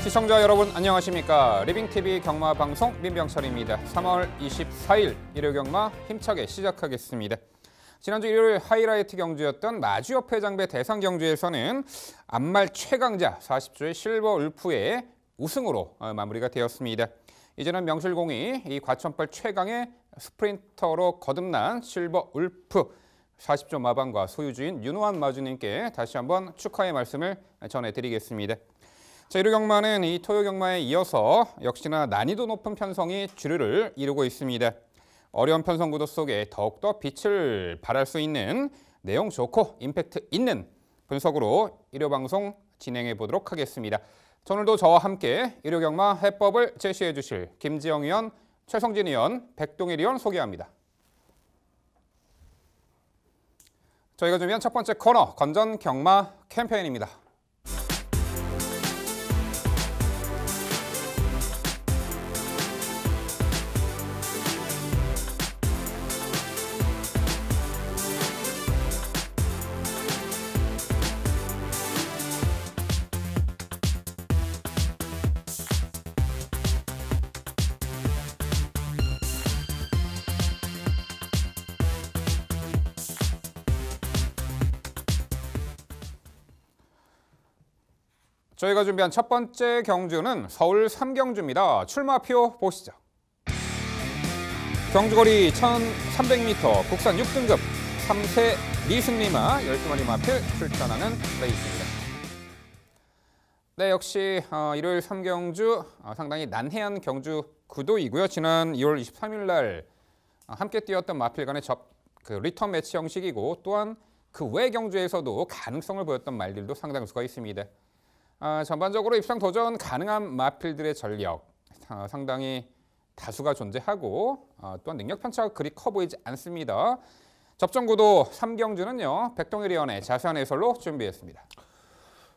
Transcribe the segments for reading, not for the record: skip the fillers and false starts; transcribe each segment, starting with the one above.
시청자 여러분 안녕하십니까. 리빙TV 경마방송 민병철입니다. 3월 24일 일요 경마 힘차게 시작하겠습니다. 지난주 일요일 하이라이트 경주였던 마주협회장배 대상 경주에서는 앞말 최강자 40조의 실버 울프의 우승으로 마무리가 되었습니다. 이제는 명실공히 이 과천발 최강의 스프린터로 거듭난 실버 울프 40조 마방과 소유주인 윤호환 마주님께 다시 한번 축하의 말씀을 전해드리겠습니다. 자, 일요 경마는 이 토요 경마에 이어서 역시나 난이도 높은 편성이 주류를 이루고 있습니다. 어려운 편성 구도 속에 더욱더 빛을 발할 수 있는 내용 좋고 임팩트 있는 분석으로 일요 방송 진행해 보도록 하겠습니다. 자, 오늘도 저와 함께 일요 경마 해법을 제시해 주실 김지영 의원, 최성진 의원, 백동일 의원 소개합니다. 저희가 준비한 첫 번째 코너 건전 경마 캠페인입니다. 저희가 준비한 첫 번째 경주는 서울 3경주입니다. 출마표 보시죠. 경주거리 1300m, 국산 6등급, 3세 미승리마 12마리 마필 출전하는 레이스입니다. 네, 역시 일요일 3경주 상당히 난해한 경주 구도이고요. 지난 2월 23일 날 함께 뛰었던 마필 간의 리턴 매치 형식이고 또한 그 외 경주에서도 가능성을 보였던 말들도 상당수가 있습니다. 전반적으로 입상 도전 가능한 마필들의 전력 상당히 다수가 존재하고 또한 능력 편차가 그리 커 보이지 않습니다. 접전구도 3경주는요. 백동일 의원의 자세한 해설로 준비했습니다.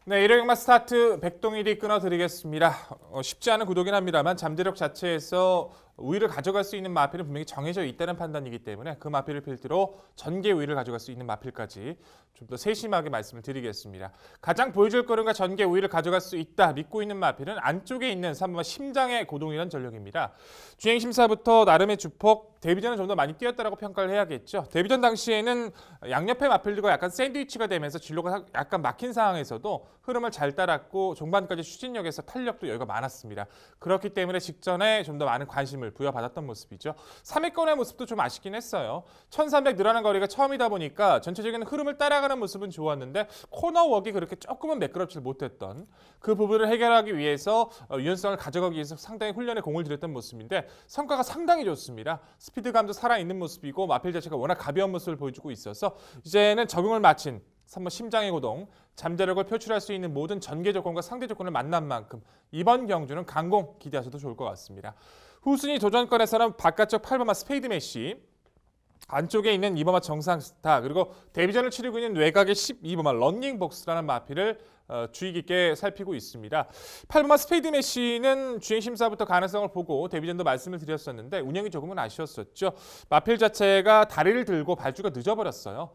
네, 일요 경마 스타트 백동일이 끊어드리겠습니다. 쉽지 않은 구도긴 합니다만 잠재력 자체에서 우위를 가져갈 수 있는 마필은 분명히 정해져 있다는 판단이기 때문에 그 마필을 필두로 전개 우위를 가져갈 수 있는 마필까지 좀 더 세심하게 말씀을 드리겠습니다. 가장 보여줄 거름과 전개 우위를 가져갈 수 있다 믿고 있는 마필은 안쪽에 있는 3번 심장의 고동이라는 전력입니다. 주행심사부터 나름의 주폭, 데뷔전은 좀 더 많이 뛰었다라고 평가를 해야겠죠. 데뷔전 당시에는 양옆의 마필들과 약간 샌드위치가 되면서 진로가 약간 막힌 상황에서도 흐름을 잘 따랐고 종반까지 추진력에서 탄력도 여유가 많았습니다. 그렇기 때문에 직전에 좀 더 많은 관심을 부여받았던 모습이죠. 3위권의 모습도 좀 아쉽긴 했어요. 1300 늘어난 거리가 처음이다 보니까 전체적인 흐름을 따라가는 모습은 좋았는데 코너웍이 그렇게 조금은 매끄럽지 못했던 그 부분을 해결하기 위해서 유연성을 가져가기 위해서 상당히 훈련에 공을 들였던 모습인데 성과가 상당히 좋습니다. 스피드감도 살아있는 모습이고 마필 자체가 워낙 가벼운 모습을 보여주고 있어서 이제는 적응을 마친 3번 심장의 고동, 잠재력을 표출할 수 있는 모든 전개 조건과 상대 조건을 만난 만큼 이번 경주는 강공 기대하셔도 좋을 것 같습니다. 후순위 도전권에서는 바깥쪽 8번마 스페이드 메시, 안쪽에 있는 2번마 정상스타, 그리고 데뷔전을 치르고 있는 외곽의 12번마 런닝복스라는 마필을 주의 깊게 살피고 있습니다. 8번마 스페이드 메시는 주행심사부터 가능성을 보고 데뷔전도 말씀을 드렸었는데 운영이 조금은 아쉬웠었죠. 마필 자체가 다리를 들고 발주가 늦어버렸어요.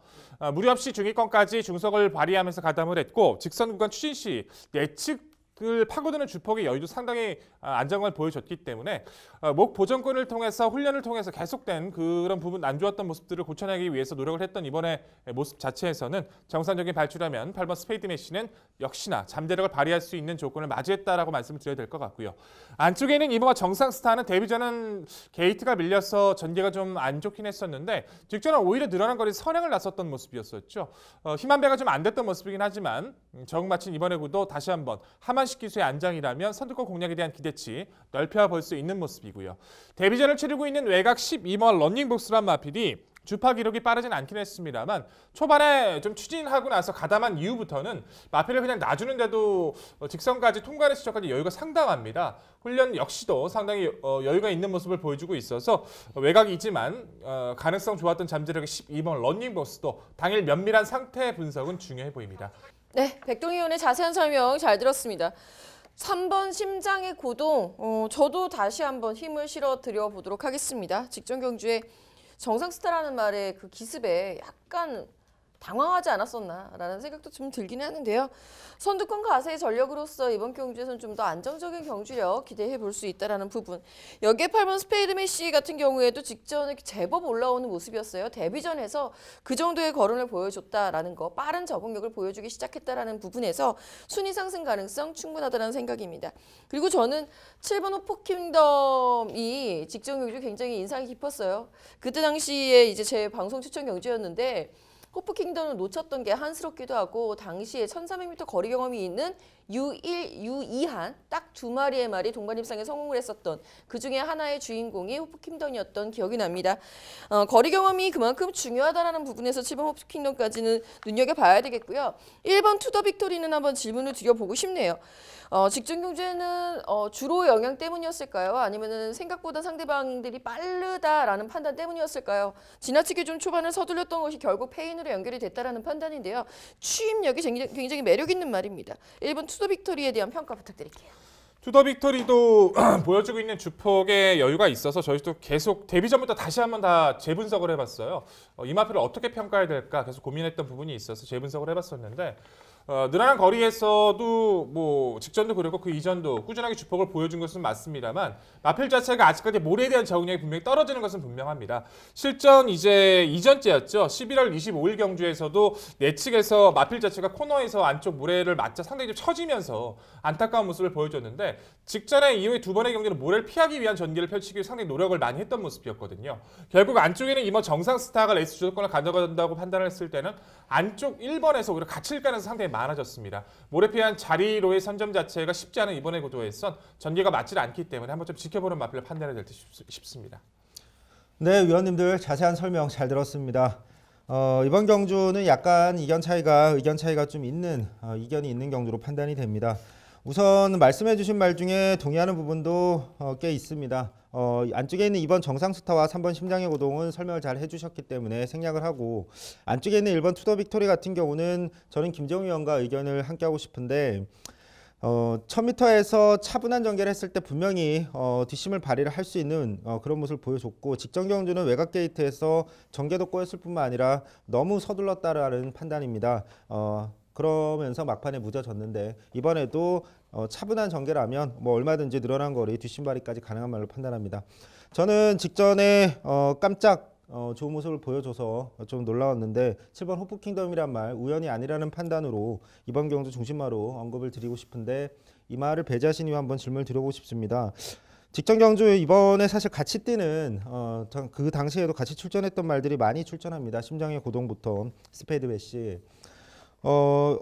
무리 없이 중위권까지 중석을 발휘하면서 가담을 했고 직선 구간 추진 시 예측을 파고드는 주폭의 여유도 상당히 안정감을 보여줬기 때문에 목 보정권을 통해서 훈련을 통해서 계속된 그런 부분 안 좋았던 모습들을 고쳐내기 위해서 노력을 했던 이번에 모습 자체에서는 정상적인 발출하면 8번 스페이드 메시는 역시나 잠재력을 발휘할 수 있는 조건을 맞이했다라고 말씀을 드려야 될 것 같고요. 안쪽에 있는 2번과 정상스타는 데뷔전은 게이트가 밀려서 전개가 좀 안 좋긴 했었는데 직전은 오히려 늘어난 거리 선행을 나섰던 모습이었었죠. 힘한 배가 좀 안 됐던 모습이긴 하지만 적응 마친 이번에 구도 다시 한번 하만식 기수의 안장이라면 선두권 공략에 대한 기대치 넓혀볼 수 있는 모습이고요. 데뷔전을 치르고 있는 외곽 12번 런닝복스란 마필이 주파 기록이 빠르진 않긴 했습니다만 초반에 좀 추진하고 나서 가담한 이후부터는 마필을 그냥 놔주는데도 직선까지 통과하는 시점까지 여유가 상당합니다. 훈련 역시도 상당히 여유가 있는 모습을 보여주고 있어서 외곽이지만 가능성 좋았던 잠재력의 12번 런닝복스도 당일 면밀한 상태 분석은 중요해 보입니다. 네, 백동희 의원의 자세한 설명 잘 들었습니다. 3번 심장의 고동, 저도 다시 한번 힘을 실어 드려보도록 하겠습니다. 직전 경주에 정상스타라는 말에 그 기습에 약간 당황하지 않았었나라는 생각도 좀 들긴 하는데요. 선두권 가세의 전력으로서 이번 경주에서는 좀 더 안정적인 경주력 기대해 볼 수 있다라는 부분. 여기에 8번 스페이드 메시 같은 경우에도 직전에 제법 올라오는 모습이었어요. 데뷔전에서 그 정도의 거론을 보여줬다라는 거, 빠른 적응력을 보여주기 시작했다라는 부분에서 순위 상승 가능성 충분하다는 생각입니다. 그리고 저는 7번 호프킹덤이 직전 경주 굉장히 인상이 깊었어요. 그때 당시에 이제 제 방송 추천 경주였는데 호프킹덤을 놓쳤던 게 한스럽기도 하고 당시에 1300m 거리 경험이 있는 U1, U2한 딱 2마리의 말이 동반 입상에 성공을 했었던 그중에 하나의 주인공이 호프킹덤이었던 기억이 납니다. 거리 경험이 그만큼 중요하다는 부분에서 7번 호프킹덤까지는 눈여겨봐야 되겠고요. 1번 투더 빅토리는 한번 질문을 드려보고 싶네요. 직전 경주에는 주로 영향 때문이었을까요? 아니면은 생각보다 상대방들이 빠르다라는 판단 때문이었을까요? 지나치게 좀 초반을 서둘렀던 것이 결국 페인으로 연결이 됐다라는 판단인데요. 추임력이 굉장히 매력 있는 말입니다. 1번 투더 빅토리에 대한 평가 부탁드릴게요. 투더 빅토리도 보여주고 있는 주폭에 여유가 있어서 저희도 계속 데뷔 전부터 다시 한번 다 재분석을 해봤어요. 이 마필을 어떻게 평가해야 될까 계속 고민했던 부분이 있어서 재분석을 해봤었는데 늘어난 거리에서도 뭐 직전도 그렇고 그 이전도 꾸준하게 주폭을 보여준 것은 맞습니다만 마필 자체가 아직까지 모래에 대한 적응력이 분명히 떨어지는 것은 분명합니다. 실전 이제 이전째였죠. 11월 25일 경주에서도 내측에서 마필 자체가 코너에서 안쪽 모래를 맞자 상당히 좀 처지면서 안타까운 모습을 보여줬는데 직전에 이후에 두 번의 경기는 모래를 피하기 위한 전개를 펼치기 위해 상당히 노력을 많이 했던 모습이었거든요. 결국 안쪽에는 이번 정상 스타가 레이스 주도권을 가져간다고 판단을 했을 때는 안쪽 1번에서 오히려 갇힐 가능성이 상당히 많아졌습니다. 모래 피한 자리로의 선점 자체가 쉽지 않은 이번의 구도에선 전개가 맞지 않기 때문에 한번 좀 지켜보는 마필을 판단해야 될 듯 싶습니다. 네, 위원님들 자세한 설명 잘 들었습니다. 이번 경주는 약간 의견 차이가 좀 있는 이견이 있는 경주로 판단이 됩니다. 우선 말씀해주신 말 중에 동의하는 부분도 꽤 있습니다. 안쪽에 있는 2번 정상스타와 3번 심장의 고동은 설명을 잘 해주셨기 때문에 생략을 하고 안쪽에 있는 1번 투더 빅토리 같은 경우는 저는 김정희 의원과 의견을 함께하고 싶은데 1000m에서 차분한 전개를 했을 때 분명히 뒷심을 발휘를 할 수 있는 그런 모습을 보여줬고 직전 경주는 외곽 게이트에서 전개도 꼬였을 뿐만 아니라 너무 서둘렀다라는 판단입니다. 그러면서 막판에 무뎌졌는데 이번에도 차분한 전개라면 뭐 얼마든지 늘어난 거리 뒷심발이까지 가능한 말로 판단합니다. 저는 직전에 깜짝 좋은 모습을 보여줘서 좀 놀라웠는데 7번 호프킹덤이란 말 우연이 아니라는 판단으로 이번 경주 중심마로 언급을 드리고 싶은데 이 말을 배제하신 이유 한번 질문을 드려보고 싶습니다. 직전 경주 이번에 사실 같이 뛰는 그 당시에도 같이 출전했던 말들이 많이 출전합니다. 심장의 고동부터 스페이드 메시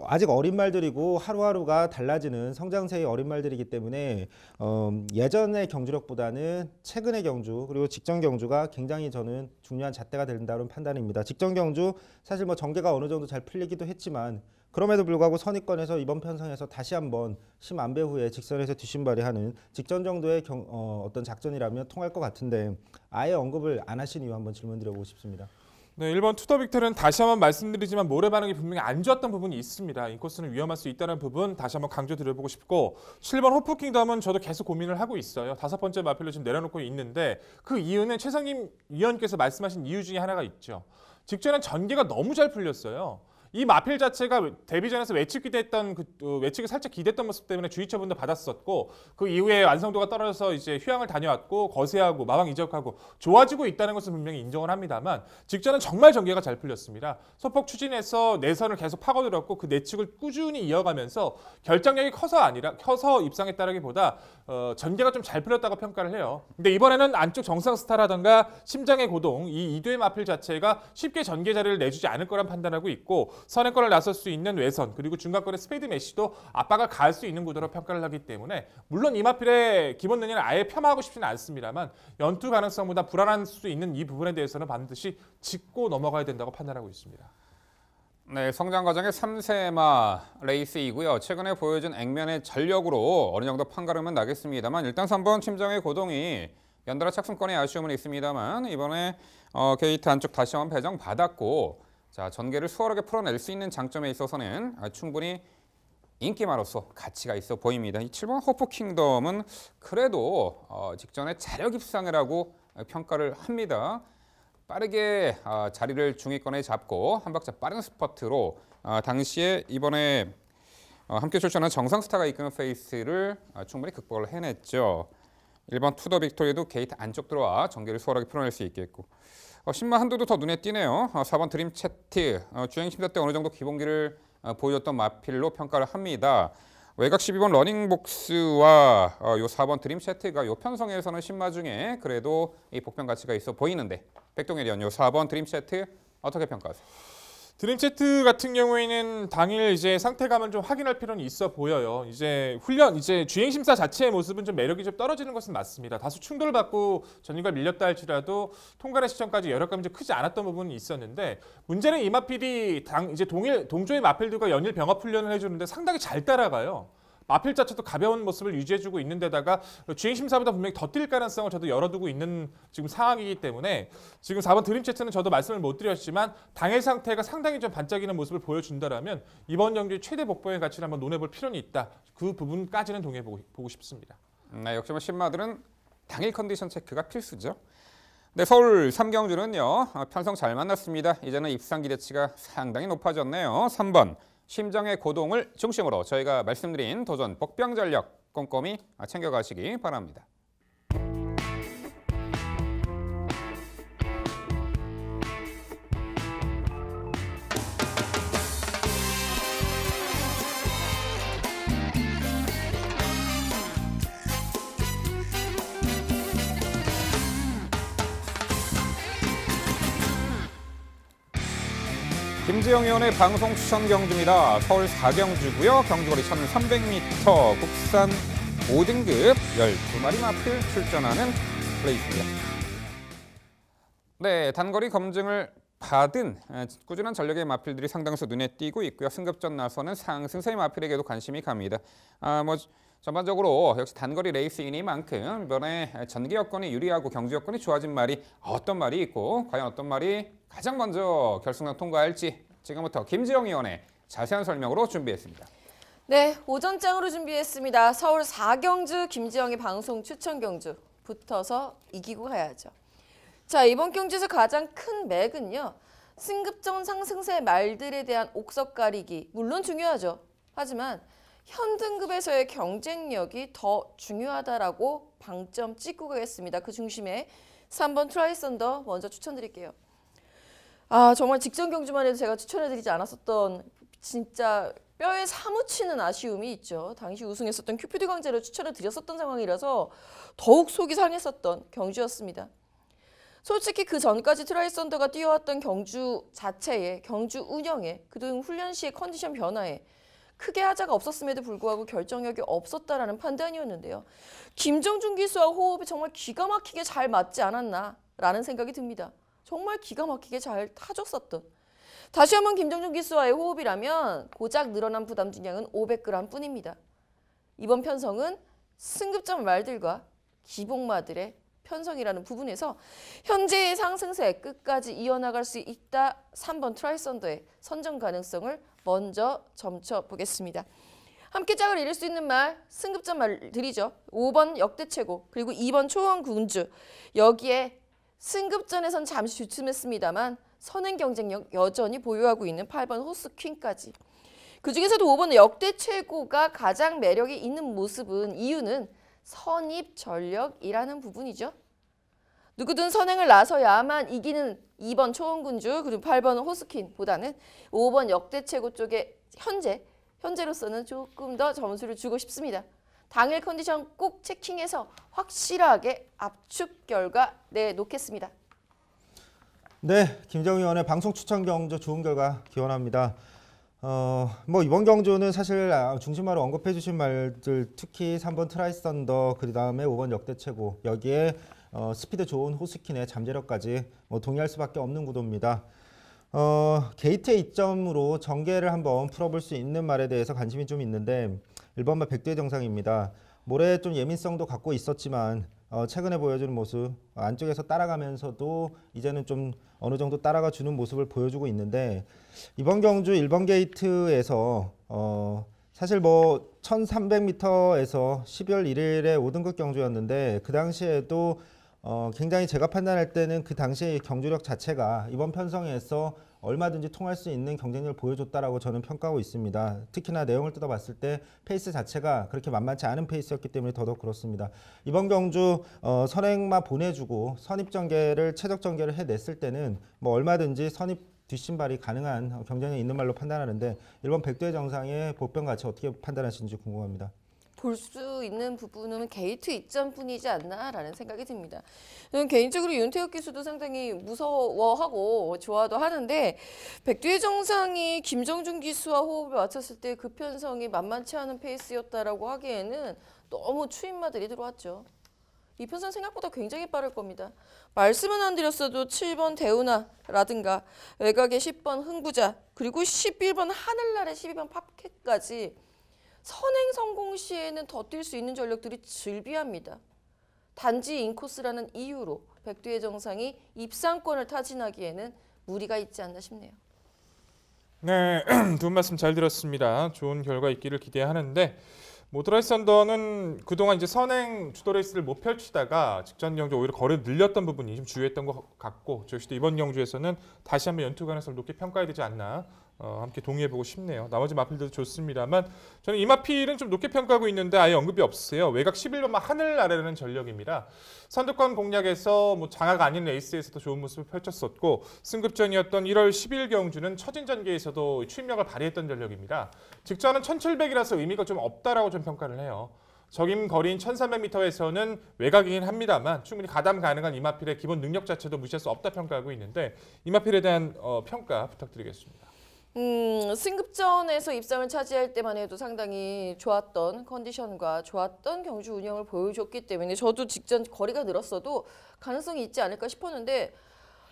아직 어린 말들이고 하루하루가 달라지는 성장세의 어린 말들이기 때문에 예전의 경주력보다는 최근의 경주 그리고 직전 경주가 굉장히 저는 중요한 잣대가 된다는 판단입니다. 직전 경주 사실 뭐 전개가 어느 정도 잘 풀리기도 했지만 그럼에도 불구하고 선입권에서 이번 편성에서 다시 한번 심안배 후에 직선에서 뒷심발이하는 직전 정도의 어떤 작전이라면 통할 것 같은데 아예 언급을 안 하신 이유 한번 질문 드려보고 싶습니다. 네, 1번 투더 빅토리는 다시 한번 말씀드리지만 모래 반응이 분명히 안 좋았던 부분이 있습니다. 인코스는 위험할 수 있다는 부분 다시 한번 강조드려보고 싶고 7번 호프킹덤은 저도 계속 고민을 하고 있어요. 5번째 마필로 지금 내려놓고 있는데 그 이유는 최상임 위원께서 말씀하신 이유 중에 하나가 있죠. 직전엔 전개가 너무 잘 풀렸어요. 이 마필 자체가 데뷔전에서 외측 기대했던 외측이 살짝 기대했던 모습 때문에 주의처분도 받았었고 그 이후에 완성도가 떨어져서 이제 휴양을 다녀왔고 거세하고 마방 이적하고 좋아지고 있다는 것은 분명히 인정을 합니다만 직전은 정말 전개가 잘 풀렸습니다. 소폭 추진해서 내선을 계속 파고들었고 그 내측을 꾸준히 이어가면서 결정력이 커서 입상했다라기보다 전개가 좀 잘 풀렸다고 평가를 해요. 근데 이번에는 안쪽 정상 스타라던가 심장의 고동 이 이도의 마필 자체가 쉽게 전개 자리를 내주지 않을 거란 판단하고 있고 선행권을 나설 수 있는 외선 그리고 중간권의 스페이드 메시도 압박을 가할 수 있는 구도로 평가를 하기 때문에 물론 이 마필의 기본 능력을 아예 폄하하고 싶지는 않습니다만 연투 가능성보다 불안할 수 있는 이 부분에 대해서는 반드시 짚고 넘어가야 된다고 판단하고 있습니다. 네, 성장 과정의 3세마 레이스이고요. 최근에 보여준 액면의 전력으로 어느 정도 판가름은 나겠습니다만 일단 3번 심장의 고동이 연달아 착승권의 아쉬움은 있습니다만 이번에 게이트 안쪽 다시 한번 배정 받았고 자, 전개를 수월하게 풀어낼 수 있는 장점에 있어서는 충분히 인기마로서 가치가 있어 보입니다. 이 7번 호프킹덤은 그래도 직전에 자력 입상을 하고 평가를 합니다. 빠르게 자리를 중위권에 잡고 한 박자 빠른 스퍼트로 당시에 이번에 함께 출전한 정상스타가 이끄는 페이스를 충분히 극복을 해냈죠. 1번 투더 빅토리도 게이트 안쪽 들어와 전개를 수월하게 풀어낼 수 있겠고 신마 한도도 더 눈에 띄네요. 4번 드림 채트 주행 심사 때 어느 정도 기본기를 보여줬던 마필로 평가를 합니다. 외곽 12번 러닝복스와 요 4번 드림 채트가 요 편성에서는 신마 중에 그래도 이 복평 가치가 있어 보이는데 백동일위원 요 4번 드림 채트 어떻게 평가하세요? 드림채트 같은 경우에는 당일 이제 상태감을 좀 확인할 필요는 있어 보여요. 이제 주행 심사 자체의 모습은 좀 매력이 좀 떨어지는 것은 맞습니다. 다소 충돌을 받고 전인과 밀렸다 할지라도 통과의 시점까지 여력감이 좀 크지 않았던 부분이 있었는데 문제는 이 마필이 이제 동조의 마필들과 연일 병합 훈련을 해주는데 상당히 잘 따라가요. 마필 자체도 가벼운 모습을 유지해주고 있는 데다가 주행 심사보다 분명히 더 뛸 가능성을 저도 열어두고 있는 지금 상황이기 때문에 지금 4번 드림채트는 저도 말씀을 못 드렸지만 당일 상태가 상당히 좀 반짝이는 모습을 보여준다라면 이번 경기 최대 복병의 가치를 한번 논해볼 필요는 있다. 그 부분까지는 동의해보고 싶습니다. 네, 역시 신마들은 당일 컨디션 체크가 필수죠. 네, 서울 삼경주는요 편성 잘 만났습니다. 이제는 입상 기대치가 상당히 높아졌네요. 3번 심장의 고동을 중심으로 저희가 말씀드린 도전 복병 전력 꼼꼼히 챙겨가시기 바랍니다. 김지영 의원의 방송 추천 경주입니다. 서울 4경주고요. 경주거리 1300m, 국산 5등급 12마리 마필 출전하는 레이스입니다. 네, 단거리 검증을 받은 꾸준한 전력의 마필들이 상당수 눈에 띄고 있고요. 승급전 나서는 상승세의 마필에게도 관심이 갑니다. 전반적으로 역시 단거리 레이스이니만큼 이번에 전개 여건이 유리하고 경주 여건이 좋아진 말이 어떤 말이 있고 과연 어떤 말이 가장 먼저 결승선 통과할지 지금부터 김지영 의원의 자세한 설명으로 준비했습니다. 네, 오전장으로 준비했습니다. 서울 4경주 김지영의 방송 추천 경주 붙어서 이기고 가야죠. 자, 이번 경주에서 가장 큰 맥은요. 승급전 상승세 말들에 대한 옥석 가리기 물론 중요하죠. 하지만 현 등급에서의 경쟁력이 더 중요하다라고 방점 찍고 가겠습니다. 그 중심에 3번 트라이 썬더 먼저 추천드릴게요. 정말 직전 경주만 해도 제가 추천해드리지 않았었던 진짜 뼈에 사무치는 아쉬움이 있죠. 당시 우승했었던 큐피드 강제를 추천을 드렸었던 상황이라서 더욱 속이 상했었던 경주였습니다. 솔직히 그 전까지 트라이 썬더가 뛰어왔던 경주 자체에, 경주 운영에, 그등 훈련 시의 컨디션 변화에 크게 하자가 없었음에도 불구하고 결정력이 없었다라는 판단이었는데요. 김정준 기수와 호흡이 정말 기가 막히게 잘 맞지 않았나라는 생각이 듭니다. 정말 기가 막히게 잘 타줬었던. 다시 한번 김정준 기수와의 호흡이라면 고작 늘어난 부담 중량은 500g 뿐입니다. 이번 편성은 승급전 말들과 기복마들의 편성이라는 부분에서 현재의 상승세 끝까지 이어나갈 수 있다. 3번 트라이 썬더의 선정 가능성을 먼저 점쳐보겠습니다. 함께 짝을 이룰 수 있는 말 승급전 말들이죠. 5번 역대 최고 그리고 2번 초원 군주. 여기에 승급전에선 잠시 주춤했습니다만 선행 경쟁력 여전히 보유하고 있는 8번 호스퀸까지. 그중에서도 5번 역대 최고가 가장 매력이 있는 모습은 이유는 선입 전력이라는 부분이죠. 누구든 선행을 나서야만 이기는 2번 초원군주 그리고 8번 호스퀸보다는 5번 역대 최고 쪽에 현재로서는 조금 더 점수를 주고 싶습니다. 당일 컨디션 꼭 체킹해서 확실하게 압축 결과 내놓겠습니다. 네, 김정희 의원의 방송 추천 경주 좋은 결과 기원합니다. 이번 경주는 사실 중심으로 언급해 주신 말들 특히 3번 트라이 썬더 그다음에 5번 역대 최고 여기에 스피드 좋은 호스킨의 잠재력까지 동의할 수밖에 없는 구도입니다. 게이트의 이점으로 전개를 한번 풀어볼 수 있는 말에 대해서 관심이 좀 있는데 1번말 백두의 정상입니다. 모래에 좀 예민성도 갖고 있었지만 최근에 보여주는 모습 안쪽에서 따라가면서도 이제는 좀 어느 정도 따라가 주는 모습을 보여주고 있는데 이번 경주 1번 게이트에서 사실 1300m에서 12월 1일에 5등급 경주였는데 그 당시에도 굉장히 제가 판단할 때는 그 당시 경주력 자체가 이번 편성에서 얼마든지 통할 수 있는 경쟁력을 보여줬다라고 저는 평가하고 있습니다. 특히나 내용을 뜯어봤을 때 페이스 자체가 그렇게 만만치 않은 페이스였기 때문에 더더욱 그렇습니다. 이번 경주 선행마 보내주고 선입 전개를 최적 전개를 해냈을 때는 뭐 얼마든지 선입 뒷신발이 가능한 경쟁력이 있는 말로 판단하는데 일본 백두의 정상의 복병 가치 어떻게 판단하시는지 궁금합니다. 볼 수 있는 부분은 게이트 이점뿐이지 않나라는 생각이 듭니다. 저는 개인적으로 윤태혁 기수도 상당히 무서워하고 좋아도 하는데 백두의 정상이 김정준 기수와 호흡을 맞췄을 때 그 편성이 만만치 않은 페이스였다라고 하기에는 너무 추임마들이 들어왔죠. 이 편성 생각보다 굉장히 빠를 겁니다. 말씀은 안 드렸어도 7번 대우나라든가 외곽의 10번 흥부자 그리고 11번 하늘날의 12번 팝캣까지 선행 성공 시에는 더 뛸 수 있는 전력들이 즐비합니다. 단지 인코스라는 이유로 백두의 정상이 입상권을 타진하기에는 무리가 있지 않나 싶네요. 네, 두 분 말씀 잘 들었습니다. 좋은 결과 있기를 기대하는데 트라이 썬더는 그동안 이제 선행 주도 레이스를 못 펼치다가 직전 경주 오히려 거리를 늘렸던 부분이 좀 주요했던 것 같고 저 역시도 이번 경주에서는 다시 한번 연투 가능성을 높게 평가해야 되지 않나 함께 동의해보고 싶네요. 나머지 마필들도 좋습니다만 저는 이 마필은 좀 높게 평가하고 있는데 아예 언급이 없어요. 외곽 11번만 하늘 아래라는 전력입니다. 선두권 공략에서 장악 아닌 레이스에서도 좋은 모습을 펼쳤었고 승급전이었던 1월 10일 경주는 처진 전개에서도 추임력을 발휘했던 전력입니다. 직전은 1700이라서 의미가 좀 없다라고 좀 평가를 해요. 적임 거리인 1300m에서는 외곽이긴 합니다만 충분히 가담 가능한 이마필의 기본 능력 자체도 무시할 수 없다 평가하고 있는데 이마필에 대한 평가 부탁드리겠습니다. 승급전에서 입상을 차지할 때만 해도 상당히 좋았던 컨디션과 좋았던 경주 운영을 보여줬기 때문에 저도 직전 거리가 늘었어도 가능성이 있지 않을까 싶었는데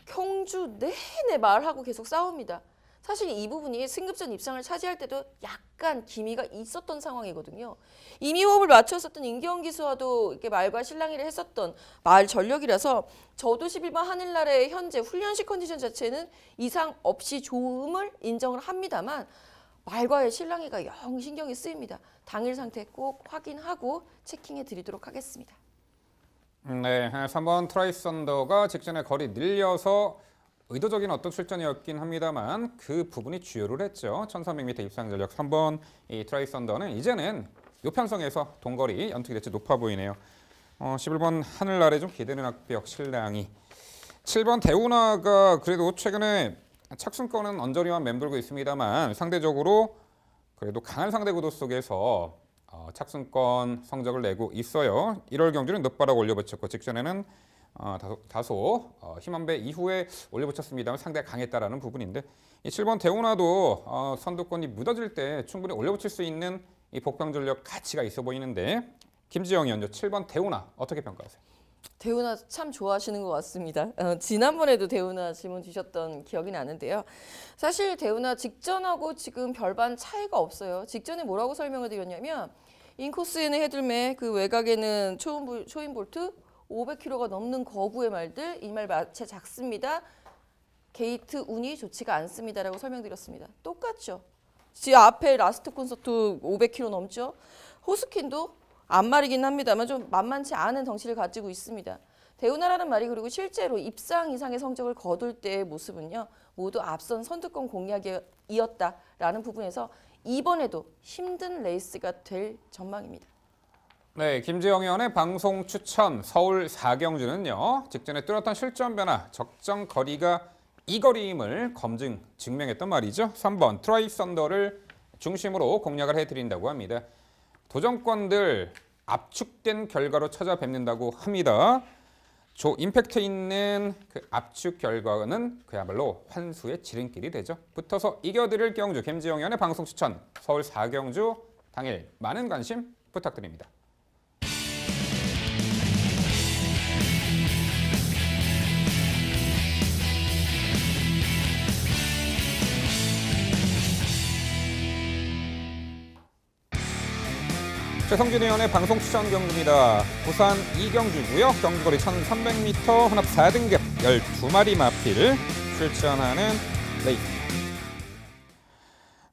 경주 내내 말하고 계속 싸웁니다. 사실 이 부분이 승급전 입상을 차지할 때도 약간 기미가 있었던 상황이거든요. 이미 호흡을 맞췄었던 임기원 기수와도 이렇게 말과 실랑이를 했었던 말 전력이라서 저도 11번 하늘날의 현재 훈련식 컨디션 자체는 이상 없이 좋음을 인정을 합니다만 말과의 실랑이가 영 신경이 쓰입니다. 당일 상태 꼭 확인하고 체킹해 드리도록 하겠습니다. 네, 3번 트라이 썬더가 직전에 거리 늘려서 의도적인 어떤 출전이었긴 합니다만 그 부분이 주요를 했죠. 1300m 입상 전력 3번 이 트라이 썬더는 이제는 요편성에서 동거리 연투기 대체 높아 보이네요. 11번 하늘 아래 좀 기대는 악벽 실랑이 7번 대우나가 그래도 최근에 착순권은 언저리만 맴돌고 있습니다만 상대적으로 그래도 강한 상대 구도 속에서 착순권 성적을 내고 있어요. 1월 경주는 늦바락 올려붙였고 직전에는 다소 힘한배 이후에 올려붙였습니다만 상대가 강했다라는 부분인데 이 7번 대우나도 선두권이 묻어질 때 충분히 올려붙일 수 있는 이 복병 전력 가치가 있어 보이는데 김지영 위원님 7번 대우나 어떻게 평가하세요? 대우나 참 좋아하시는 것 같습니다. 지난번에도 대우나 질문 주셨던 기억이 나는데요. 사실 대우나 직전하고 지금 별반 차이가 없어요. 직전에 뭐라고 설명을 드렸냐면 인코스에는 헤들매, 그 외곽에는 초인 볼트 500km가 넘는 거구의 말들, 이 말 마체 작습니다. 게이트 운이 좋지가 않습니다라고 설명드렸습니다. 똑같죠. 지금 앞에 라스트 콘서트 500km 넘죠. 호스킨도 앞말이긴 합니다만 좀 만만치 않은 덩치를 가지고 있습니다. 대우나라는 말이 그리고 실제로 입상 이상의 성적을 거둘 때의 모습은요. 모두 앞선 선두권 공략이었다라는 부분에서 이번에도 힘든 레이스가 될 전망입니다. 네, 김지영 의원의 방송 추천 서울 4경주는요. 직전에 뚜렷한 실전 변화, 적정 거리가 이 거리임을 증명했던 말이죠. 3번 트라이 썬더를 중심으로 공략을 해드린다고 합니다. 도전권들 압축된 결과로 찾아뵙는다고 합니다. 임팩트 있는 그 압축 결과는 그야말로 환수의 지름길이 되죠. 붙어서 이겨드릴 경주 김지영 의원의 방송 추천 서울 4경주 당일 많은 관심 부탁드립니다. 최성준 의원의 방송 추천 경주입니다. 부산 2경주고요. 경주거리 1300m 혼합 4등급 12마리 마필 출전하는 레이스.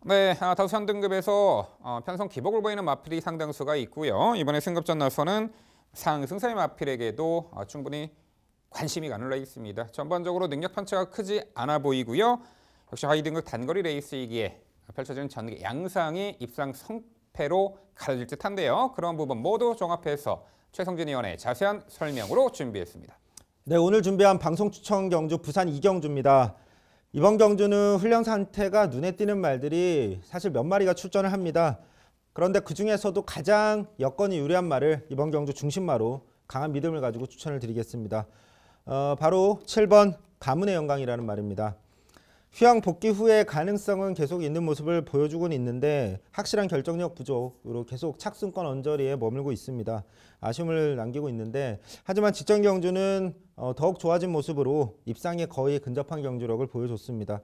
네, 다수 현등급에서 편성 기복을 보이는 마필이 상당수가 있고요. 이번에 승급전 나서는 상승세의 마필에게도 충분히 관심이 가는 레이스입니다. 전반적으로 능력 편차가 크지 않아 보이고요. 역시 하이 등급 단거리 레이스이기에 펼쳐지는 전개 양상이 입상 성패로 가려질 듯한데요. 그런 부분 모두 종합해서 최성진 의원의 자세한 설명으로 준비했습니다. 네, 오늘 준비한 방송 추천 경주 부산 2경주입니다. 이번 경주는 훈련 상태가 눈에 띄는 말들이 사실 몇 마리가 출전을 합니다. 그런데 그중에서도 가장 여건이 유리한 말을 이번 경주 중심마로 강한 믿음을 가지고 추천을 드리겠습니다. 바로 7번 가문의 영광이라는 말입니다. 휴양 복귀 후에 가능성은 계속 있는 모습을 보여주고는 있는데 확실한 결정력 부족으로 계속 착순권 언저리에 머물고 있습니다. 아쉬움을 남기고 있는데 하지만 직전 경주는 더욱 좋아진 모습으로 입상에 거의 근접한 경주력을 보여줬습니다.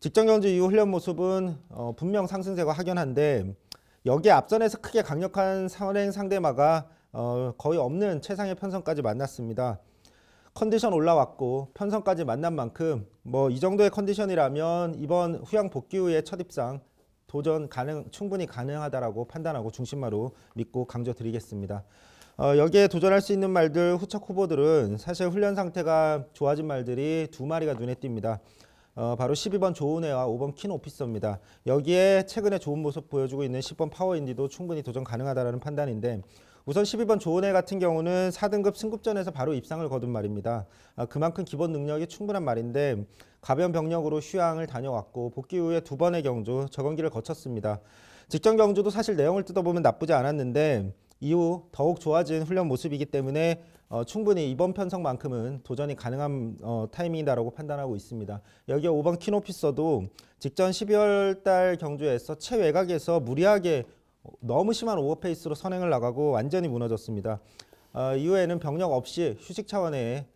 직전 경주 이후 훈련 모습은 분명 상승세가 확연한데 여기에 앞선에서 크게 강력한 선행 상대마가 거의 없는 최상의 편성까지 만났습니다. 컨디션 올라왔고 편성까지 만난 만큼 뭐 이 정도의 컨디션이라면 이번 후양 복귀 후의 첫 입상 도전 충분히 가능하다라고 판단하고 중심마로 믿고 강조드리겠습니다. 여기에 도전할 수 있는 말들 후척 후보들은 사실 훈련 상태가 좋아진 말들이 두 마리가 눈에 띕니다. 바로 12번 좋은애와 5번 킨 오피서입니다. 여기에 최근에 좋은 모습 보여주고 있는 10번 파워인디도 충분히 도전 가능하다라는 판단인데 우선 12번 좋은애 같은 경우는 4등급 승급전에서 바로 입상을 거둔 말입니다. 그만큼 기본 능력이 충분한 말인데 가벼운 병력으로 휴양을 다녀왔고 복귀 후에 두 번의 경주 적응기를 거쳤습니다. 직전 경주도 사실 내용을 뜯어보면 나쁘지 않았는데 이후 더욱 좋아진 훈련 모습이기 때문에 충분히 이번 편성만큼은 도전이 가능한 타이밍이다라고 판단하고 있습니다. 여기에 5번 킨오피서도 직전 12월 달 경주에서 최외곽에서 무리하게 너무 심한 오버페이스로 선행을 나가고 완전히 무너졌습니다. 이후에는 병력 없이 휴식 차원의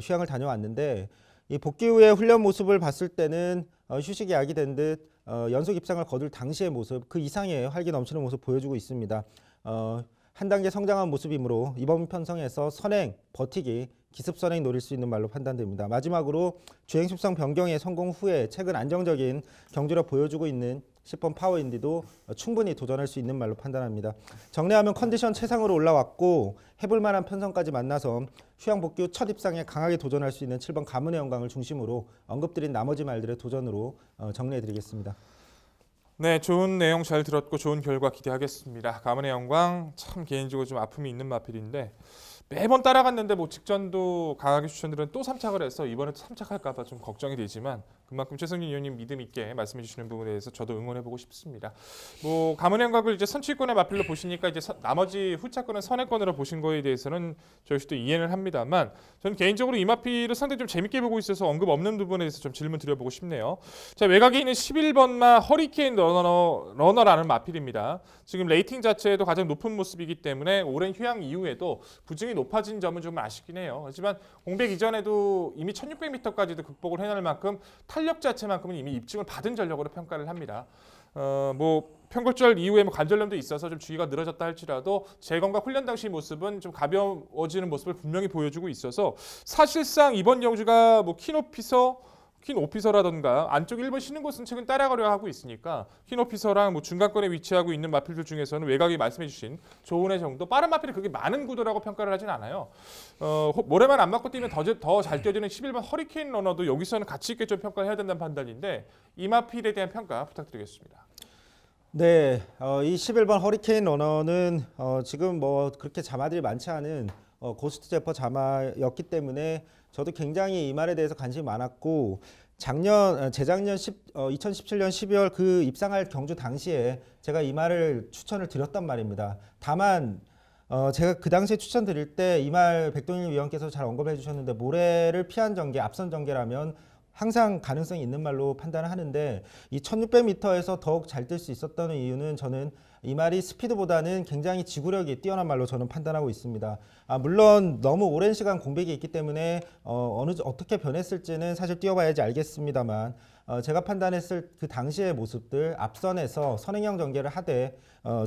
휴양을 다녀왔는데 이 복귀 후에 훈련 모습을 봤을 때는 휴식이 약이 된 듯 연속 입상을 거둘 당시의 모습 그 이상의 활기 넘치는 모습 보여주고 있습니다. 한 단계 성장한 모습이므로 이번 편성에서 선행, 버티기, 기습 선행 노릴 수 있는 말로 판단됩니다. 마지막으로 주행 숙성 변경의 성공 후에 최근 안정적인 경주력 보여주고 있는 10번 파워인디도 충분히 도전할 수 있는 말로 판단합니다. 정리하면 컨디션 최상으로 올라왔고 해볼 만한 편성까지 만나서 휴양 복귀 후 첫 입상에 강하게 도전할 수 있는 7번 가문의 영광을 중심으로 언급드린 나머지 말들의 도전으로 정리해드리겠습니다. 네, 좋은 내용 잘 들었고 좋은 결과 기대하겠습니다. 가문의 영광 참 개인적으로 좀 아픔이 있는 마필인데 매번 따라갔는데 뭐 직전도 강하게 추천들은 또 삼착을 해서 이번에도 삼착할까 봐 좀 걱정이 되지만 그만큼 최성진 의원님 믿음 있게 말씀해 주시는 부분에 대해서 저도 응원해 보고 싶습니다. 뭐 가문의 영광을 이제 선취권의 마필로 보시니까 이제 나머지 후차권은 선행권으로 보신 거에 대해서는 저희도 이해를 합니다만 저는 개인적으로 이 마필을 상당히 좀 재밌게 보고 있어서 언급 없는 부분에 대해서 좀 질문 드려보고 싶네요. 자, 외곽에 있는 11번마 허리케인 러너라는 마필입니다. 지금 레이팅 자체도 가장 높은 모습이기 때문에 오랜 휴양 이후에도 부증이 높아진 점은 좀 아쉽긴 해요. 하지만 공백 이전에도 이미 1600m까지도 극복을 해낼 만큼 탄력 자체만큼은 이미 입증을 받은 전력으로 평가를 합니다. 뭐 평골절 이후에 뭐 관절염도 있어서 좀 주기가 늘어졌다 할지라도 재건과 훈련 당시 모습은 좀 가벼워지는 모습을 분명히 보여주고 있어서 사실상 이번 경주가 뭐 퀸 오피서라던가 안쪽 1번 쉬는 곳은 최근 따라가려 하고 있으니까 퀸 오피서랑 뭐 중간권에 위치하고 있는 마필들 중에서는 외곽이 말씀해주신 좋은애 정도 빠른 마필이 그렇게 많은 구도라고 평가를 하진 않아요. 모래만 안 맞고 뛰면 더 잘 뛰어지는 11번 허리케인 러너도 여기서는 가치 있게 좀 평가를 해야 된다는 판단인데 이 마필에 대한 평가 부탁드리겠습니다. 네, 이 11번 허리케인 러너는 지금 뭐 그렇게 자마들이 많지 않은 고스트 제퍼 자마였기 때문에 저도 굉장히 이 말에 대해서 관심이 많았고 재작년 2017년 12월 그 입상할 경주 당시에 제가 이 말을 추천을 드렸단 말입니다. 다만 제가 그 당시에 추천드릴 때 이 말 백동일 위원께서 잘 언급해 주셨는데 모래를 피한 전개, 앞선 전개라면 항상 가능성이 있는 말로 판단을 하는데 이 1600m에서 더욱 잘 뛸 수 있었던 이유는 저는 이 말이 스피드보다는 굉장히 지구력이 뛰어난 말로 저는 판단하고 있습니다. 물론 너무 오랜 시간 공백이 있기 때문에 어떻게 변했을지는 사실 뛰어봐야지 알겠습니다만 제가 판단했을 그 당시의 모습들 앞선에서 선행형 전개를 하되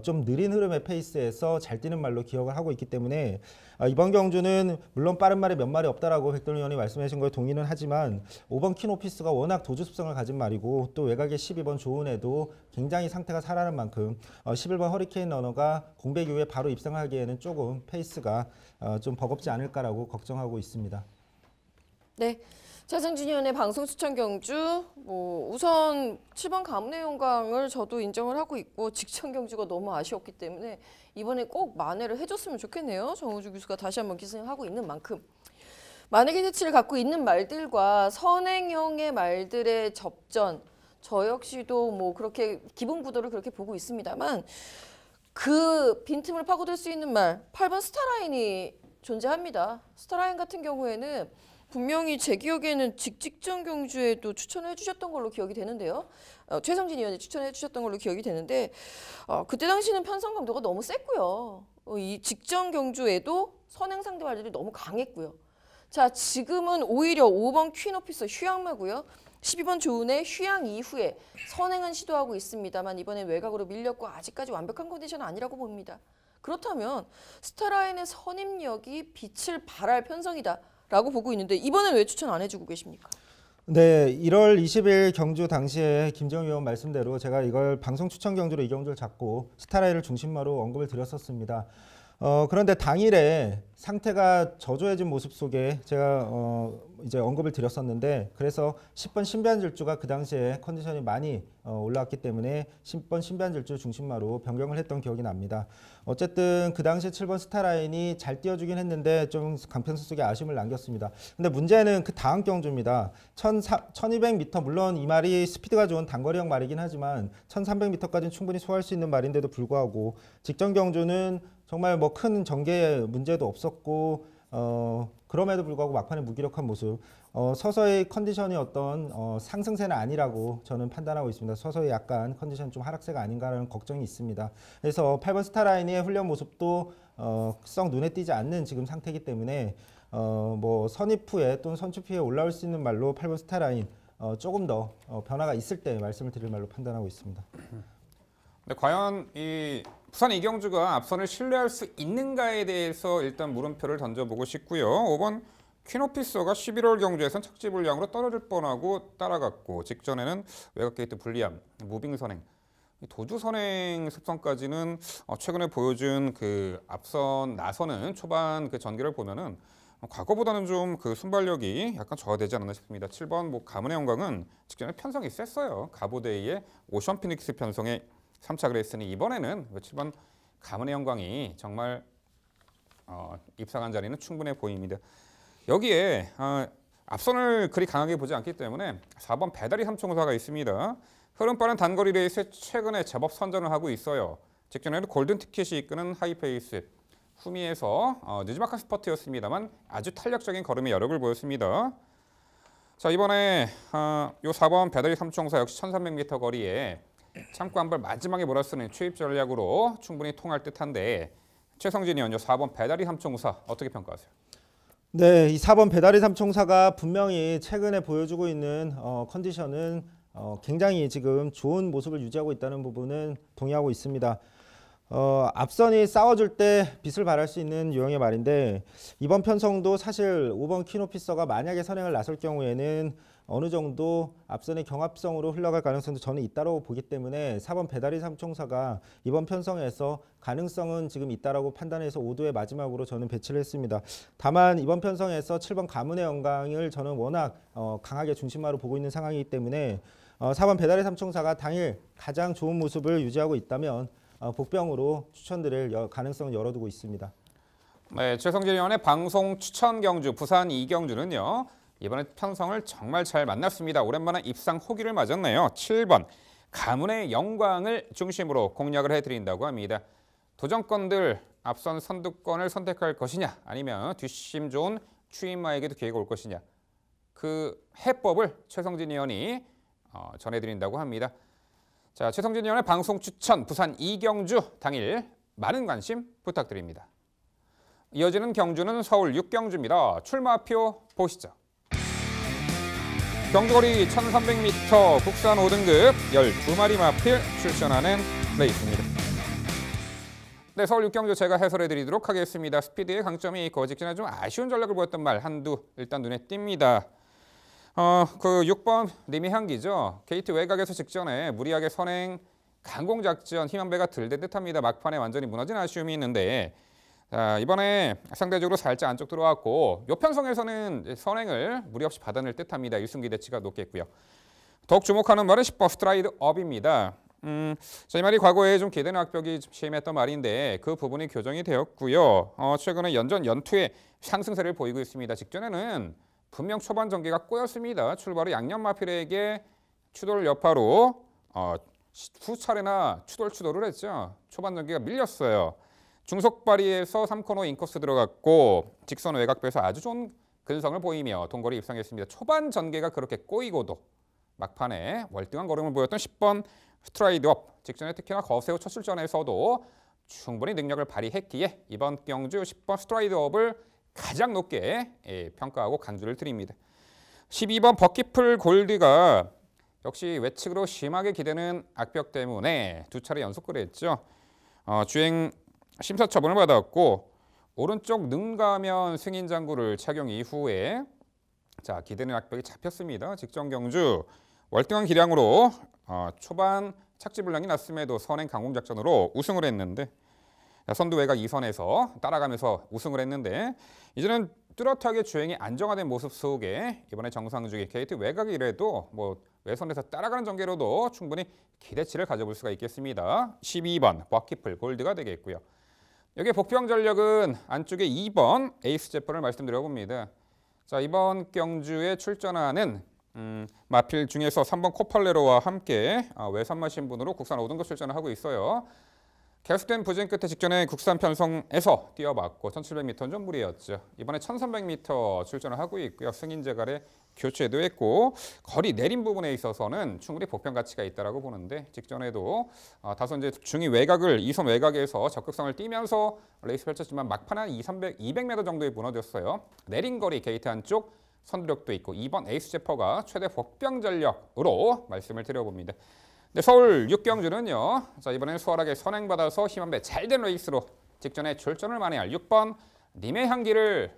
좀 느린 흐름의 페이스에서 잘 뛰는 말로 기억을 하고 있기 때문에 이번 경주는 물론 빠른 말이 몇 마리 없다라고 백동희 의원이 말씀하신 거에 동의는 하지만 5번 키노피스가 워낙 도주 습성을 가진 말이고 또 외곽의 12번 조은혜도 굉장히 상태가 살아난 만큼 11번 허리케인 러너가 공백 이후에 바로 입상하기에는 조금 페이스가 좀 버겁지 않을까라고 걱정하고 있습니다. 네. 최승진 의원의 방송 추천 경주 우선 7번 가문의 영광을 저도 인정을 하고 있고 직전 경주가 너무 아쉬웠기 때문에 이번에 꼭 만회를 해줬으면 좋겠네요. 정우주 교수가 다시 한번 기승하고 있는 만큼 만회 기대치를 갖고 있는 말들과 선행형의 말들의 접전 저 역시도 그렇게 기본 구도를 그렇게 보고 있습니다만 그 빈틈을 파고들 수 있는 말 8번 스타라인이 존재합니다. 스타라인 같은 경우에는 분명히 제 기억에는 직전 경주에도 추천을 해주셨던 걸로 기억이 되는데요. 최성진 의원이 추천해 주셨던 걸로 기억이 되는데 그때 당시는 편성 강도가 너무 셌고요. 이 직전 경주에도 선행 상대 말들이 너무 강했고요. 자, 지금은 오히려 5번 퀸오피서 휴양마고요. 12번 조은의 휴양 이후에 선행은 시도하고 있습니다만 이번엔 외곽으로 밀렸고 아직까지 완벽한 컨디션은 아니라고 봅니다. 그렇다면 스타라인의 선임력이 빛을 발할 편성이다. 라고 보고 있는데 이번엔 왜 추천 안 해주고 계십니까? 네, 1월 20일 경주 당시에 김정희 의원 말씀대로 제가 이걸 방송 추천 경주로 이 경주를 잡고 스타라인을 중심으로 언급을 드렸었습니다. 그런데 당일에 상태가 저조해진 모습 속에 제가 이제 언급을 드렸었는데 그래서 10번 신비한질주가 그 당시에 컨디션이 많이 올라왔기 때문에 10번 신비한질주 중심마로 변경을 했던 기억이 납니다. 어쨌든 그 당시에 7번 스타라인이 잘 뛰어주긴 했는데 좀 강평수 속에 아쉬움을 남겼습니다. 근데 문제는 그 다음 경주입니다. 1200m 물론 이 말이 스피드가 좋은 단거리형 말이긴 하지만 1300m까지는 충분히 소화할 수 있는 말인데도 불구하고 직전 경주는 정말 큰 전개 문제도 없었고 그럼에도 불구하고 막판에 무기력한 모습 서서히 컨디션이 어떤 상승세는 아니라고 저는 판단하고 있습니다. 서서히 약간 컨디션 좀 하락세가 아닌가라는 걱정이 있습니다. 그래서 8번 스타라인의 훈련 모습도 썩 눈에 띄지 않는 지금 상태이기 때문에 선입 후에 또는 선축 후에 올라올 수 있는 말로 8번 스타라인 조금 더 변화가 있을 때 말씀을 드릴 말로 판단하고 있습니다. 근데 과연 이 부산 이경주가 앞선을 신뢰할 수 있는가에 대해서 일단 물음표를 던져보고 싶고요. 5번 퀸오피서가 11월 경주에선 착지 불량으로 떨어질 뻔하고 따라갔고 직전에는 외곽 게이트 불리함, 무빙 선행, 도주 선행 습성까지는 최근에 보여준 그 앞선 나서는 초반 그 전개를 보면은 과거보다는 좀 그 순발력이 약간 저하되지 않았나 싶습니다. 7번 가문의 영광은 직전에 편성이 셌어요. 가보데이의 오션 피닉스 편성에 3착을 했으니 이번에는 7번 가문의 영광이 정말 입상한 자리는 충분해 보입니다. 여기에 앞선을 그리 강하게 보지 않기 때문에 4번 배다리 삼총사가 있습니다. 흐름 빠른 단거리 레이스에 최근에 제법 선전을 하고 있어요. 직전에도 골든 티켓이 이끄는 하이페이스 후미에서 느지막한 스퍼트였습니다만 아주 탄력적인 걸음의 여력을 보였습니다. 자, 이번에 요 4번 배다리 삼총사 역시 1300m 거리에 참고 한 발 마지막에 몰아쓰는 추입 전략으로 충분히 통할 듯한데 최성진 의원요 4번 배다리 삼총사 어떻게 평가하세요? 네, 이 4번 배다리 삼총사가 분명히 최근에 보여주고 있는 컨디션은 굉장히 지금 좋은 모습을 유지하고 있다는 부분은 동의하고 있습니다. 앞선이 싸워줄 때 빛을 발할 수 있는 유형의 말인데 이번 편성도 사실 5번 퀸오피서가 만약에 선행을 나설 경우에는 어느 정도 앞선의 경합성으로 흘러갈 가능성도 저는 있다고 보기 때문에 4번 배다리 삼총사가 이번 편성에서 가능성은 지금 있다라고 판단해서 5도의 마지막으로 저는 배치를 했습니다. 다만 이번 편성에서 7번 가문의 영광을 저는 워낙 강하게 중심화로 보고 있는 상황이기 때문에 4번 배다리 삼총사가 당일 가장 좋은 모습을 유지하고 있다면 복병으로 추천드릴 가능성을 열어두고 있습니다. 네, 최성진 의원의 방송 추천 경주 부산 이경주는요. 이번에 편성을 정말 잘 만났습니다. 오랜만에 입상 호기를 맞았네요. 7번 가문의 영광을 중심으로 공략을 해드린다고 합니다. 도전권들 앞선 선두권을 선택할 것이냐 아니면 뒷심 좋은 추임마에게도 기회가 올 것이냐 그 해법을 최성진 의원이 전해드린다고 합니다. 자, 최성진 의원의 방송 추천 부산 이경주 당일 많은 관심 부탁드립니다. 이어지는 경주는 서울 6경주입니다. 출마표 보시죠. 경주거리 1300m 국산 5등급 12마리 마필 출전하는 레이스입니다. 네, 서울 6경주 제가 해설해 드리도록 하겠습니다. 스피드의 강점이 있고 직전에 좀 아쉬운 전략을 보였던 말 한두 일단 눈에 띕니다. 그 6번 니미향기죠. 게이트 외곽에서 직전에 무리하게 선행 강공 작전 힘 한 배가 들된 듯합니다. 막판에 완전히 무너진 아쉬움이 있는데 자, 이번에 상대적으로 살짝 안쪽 들어왔고 요 편성에서는 선행을 무리 없이 받아낼 듯합니다. 1승 기대치가 높겠고요. 더욱 주목하는 말은 10번 스트라이드 업입니다. 자, 이 말이 과거에 좀 기대는 악벽이 좀 심했던 말인데 그 부분이 교정이 되었고요. 최근에 연전 연투의 상승세를 보이고 있습니다. 직전에는 분명 초반 전개가 꼬였습니다. 출발을 양념 마필에게 추돌 여파로 후차례나 추돌을 했죠. 초반 전개가 밀렸어요. 중속 발리에서 3코너 인코스 들어갔고 직선 외곽배에서 아주 좋은 근성을 보이며 동거리 입성했습니다. 초반 전개가 그렇게 꼬이고도 막판에 월등한 걸음을 보였던 10번 스트라이드업 직전에 특히나 거세우 첫 출전에서도 충분히 능력을 발휘했기에 이번 경주 10번 스트라이드업을 가장 높게 평가하고 간주를 드립니다. 12번 버키풀 골드가 역시 외측으로 심하게 기대는 악벽 때문에 두 차례 연속 그랬죠. 주행 심사 처분을 받았고 오른쪽 능가면 승인 장구를 착용 이후에 자 기대는 악벽이 잡혔습니다. 직전 경주 월등한 기량으로 초반 착지 불량이 났음에도 선행 강공 작전으로 우승을 했는데 선두 외곽 2선에서 따라가면서 우승을 했는데 이제는 뚜렷하게 주행이 안정화된 모습 속에 이번에 정상주기 게이트 외곽이라도 뭐 외선에서 따라가는 전개로도 충분히 기대치를 가져볼 수가 있겠습니다. 12번 버키풀 골드가 되겠고요. 여기에 복병 전력은 안쪽에 2번 에이스 제퍼를 말씀드려봅니다. 자 이번 경주에 출전하는 마필 중에서 3번 코팔레로와 함께 외산마 신분으로 국산 5등급 출전을 하고 있어요. 계속된 부진 끝에 직전에 국산 편성에서 뛰어봤고 1700m는 좀 무리였죠. 이번에 1300m 출전을 하고 있고요. 승인 제갈에 교체도 했고 거리 내린 부분에 있어서는 충분히 복병 가치가 있다라고 보는데 직전에도 다소 이제 중위 외곽을 2선 외곽에서 적극성을 띠면서 레이스 펼쳤지만 막판 한 200m 정도에 무너졌어요. 내린 거리 게이트 안쪽 선두력도 있고 2번 에이스 제퍼가 최대 복병 전력으로 말씀을 드려봅니다. 네, 서울 6경주는요. 자 이번에는 수월하게 선행받아서 힘 한 배 잘된 레이스로 직전에 출전을 만회할 6번 님의 향기를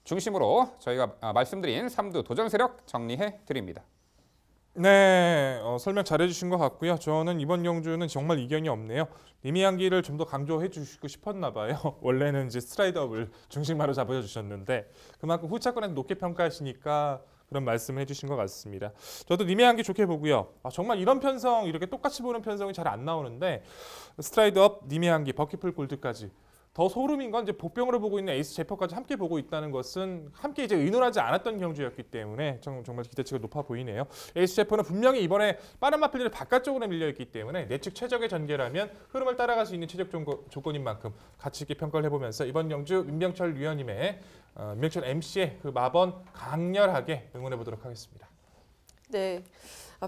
중심으로 저희가 말씀드린 3두 도전 세력 정리해 드립니다. 네, 설명 잘해주신 것 같고요. 저는 이번 경주는 정말 이견이 없네요. 님의 향기를 좀 더 강조해 주시고 싶었나 봐요. 원래는 이제 스트라이드업을 중심으로 잡아주셨는데 그만큼 후차권에서 높게 평가하시니까 그런 말씀을 해주신 것 같습니다. 저도 님의 향기 좋게 보고요. 정말 이런 편성, 이렇게 똑같이 보는 편성이 잘 안 나오는데 스트라이드업, 님의 향기, 버키풀 골드까지 더 소름인 건 이제 복병으로 보고 있는 에이스 제퍼까지 함께 보고 있다는 것은 함께 이제 의논하지 않았던 경주였기 때문에 정말 기대치가 높아 보이네요. 에이스 제퍼는 분명히 이번에 빠른 마필들이 바깥쪽으로 밀려있기 때문에 내측 최적의 전개라면 흐름을 따라갈 수 있는 최적 조건인 만큼 가치 있게 평가를 해보면서 이번 경주 민병철 위원님의 민병철 MC의 그 마번 강렬하게 응원해 보도록 하겠습니다. 네,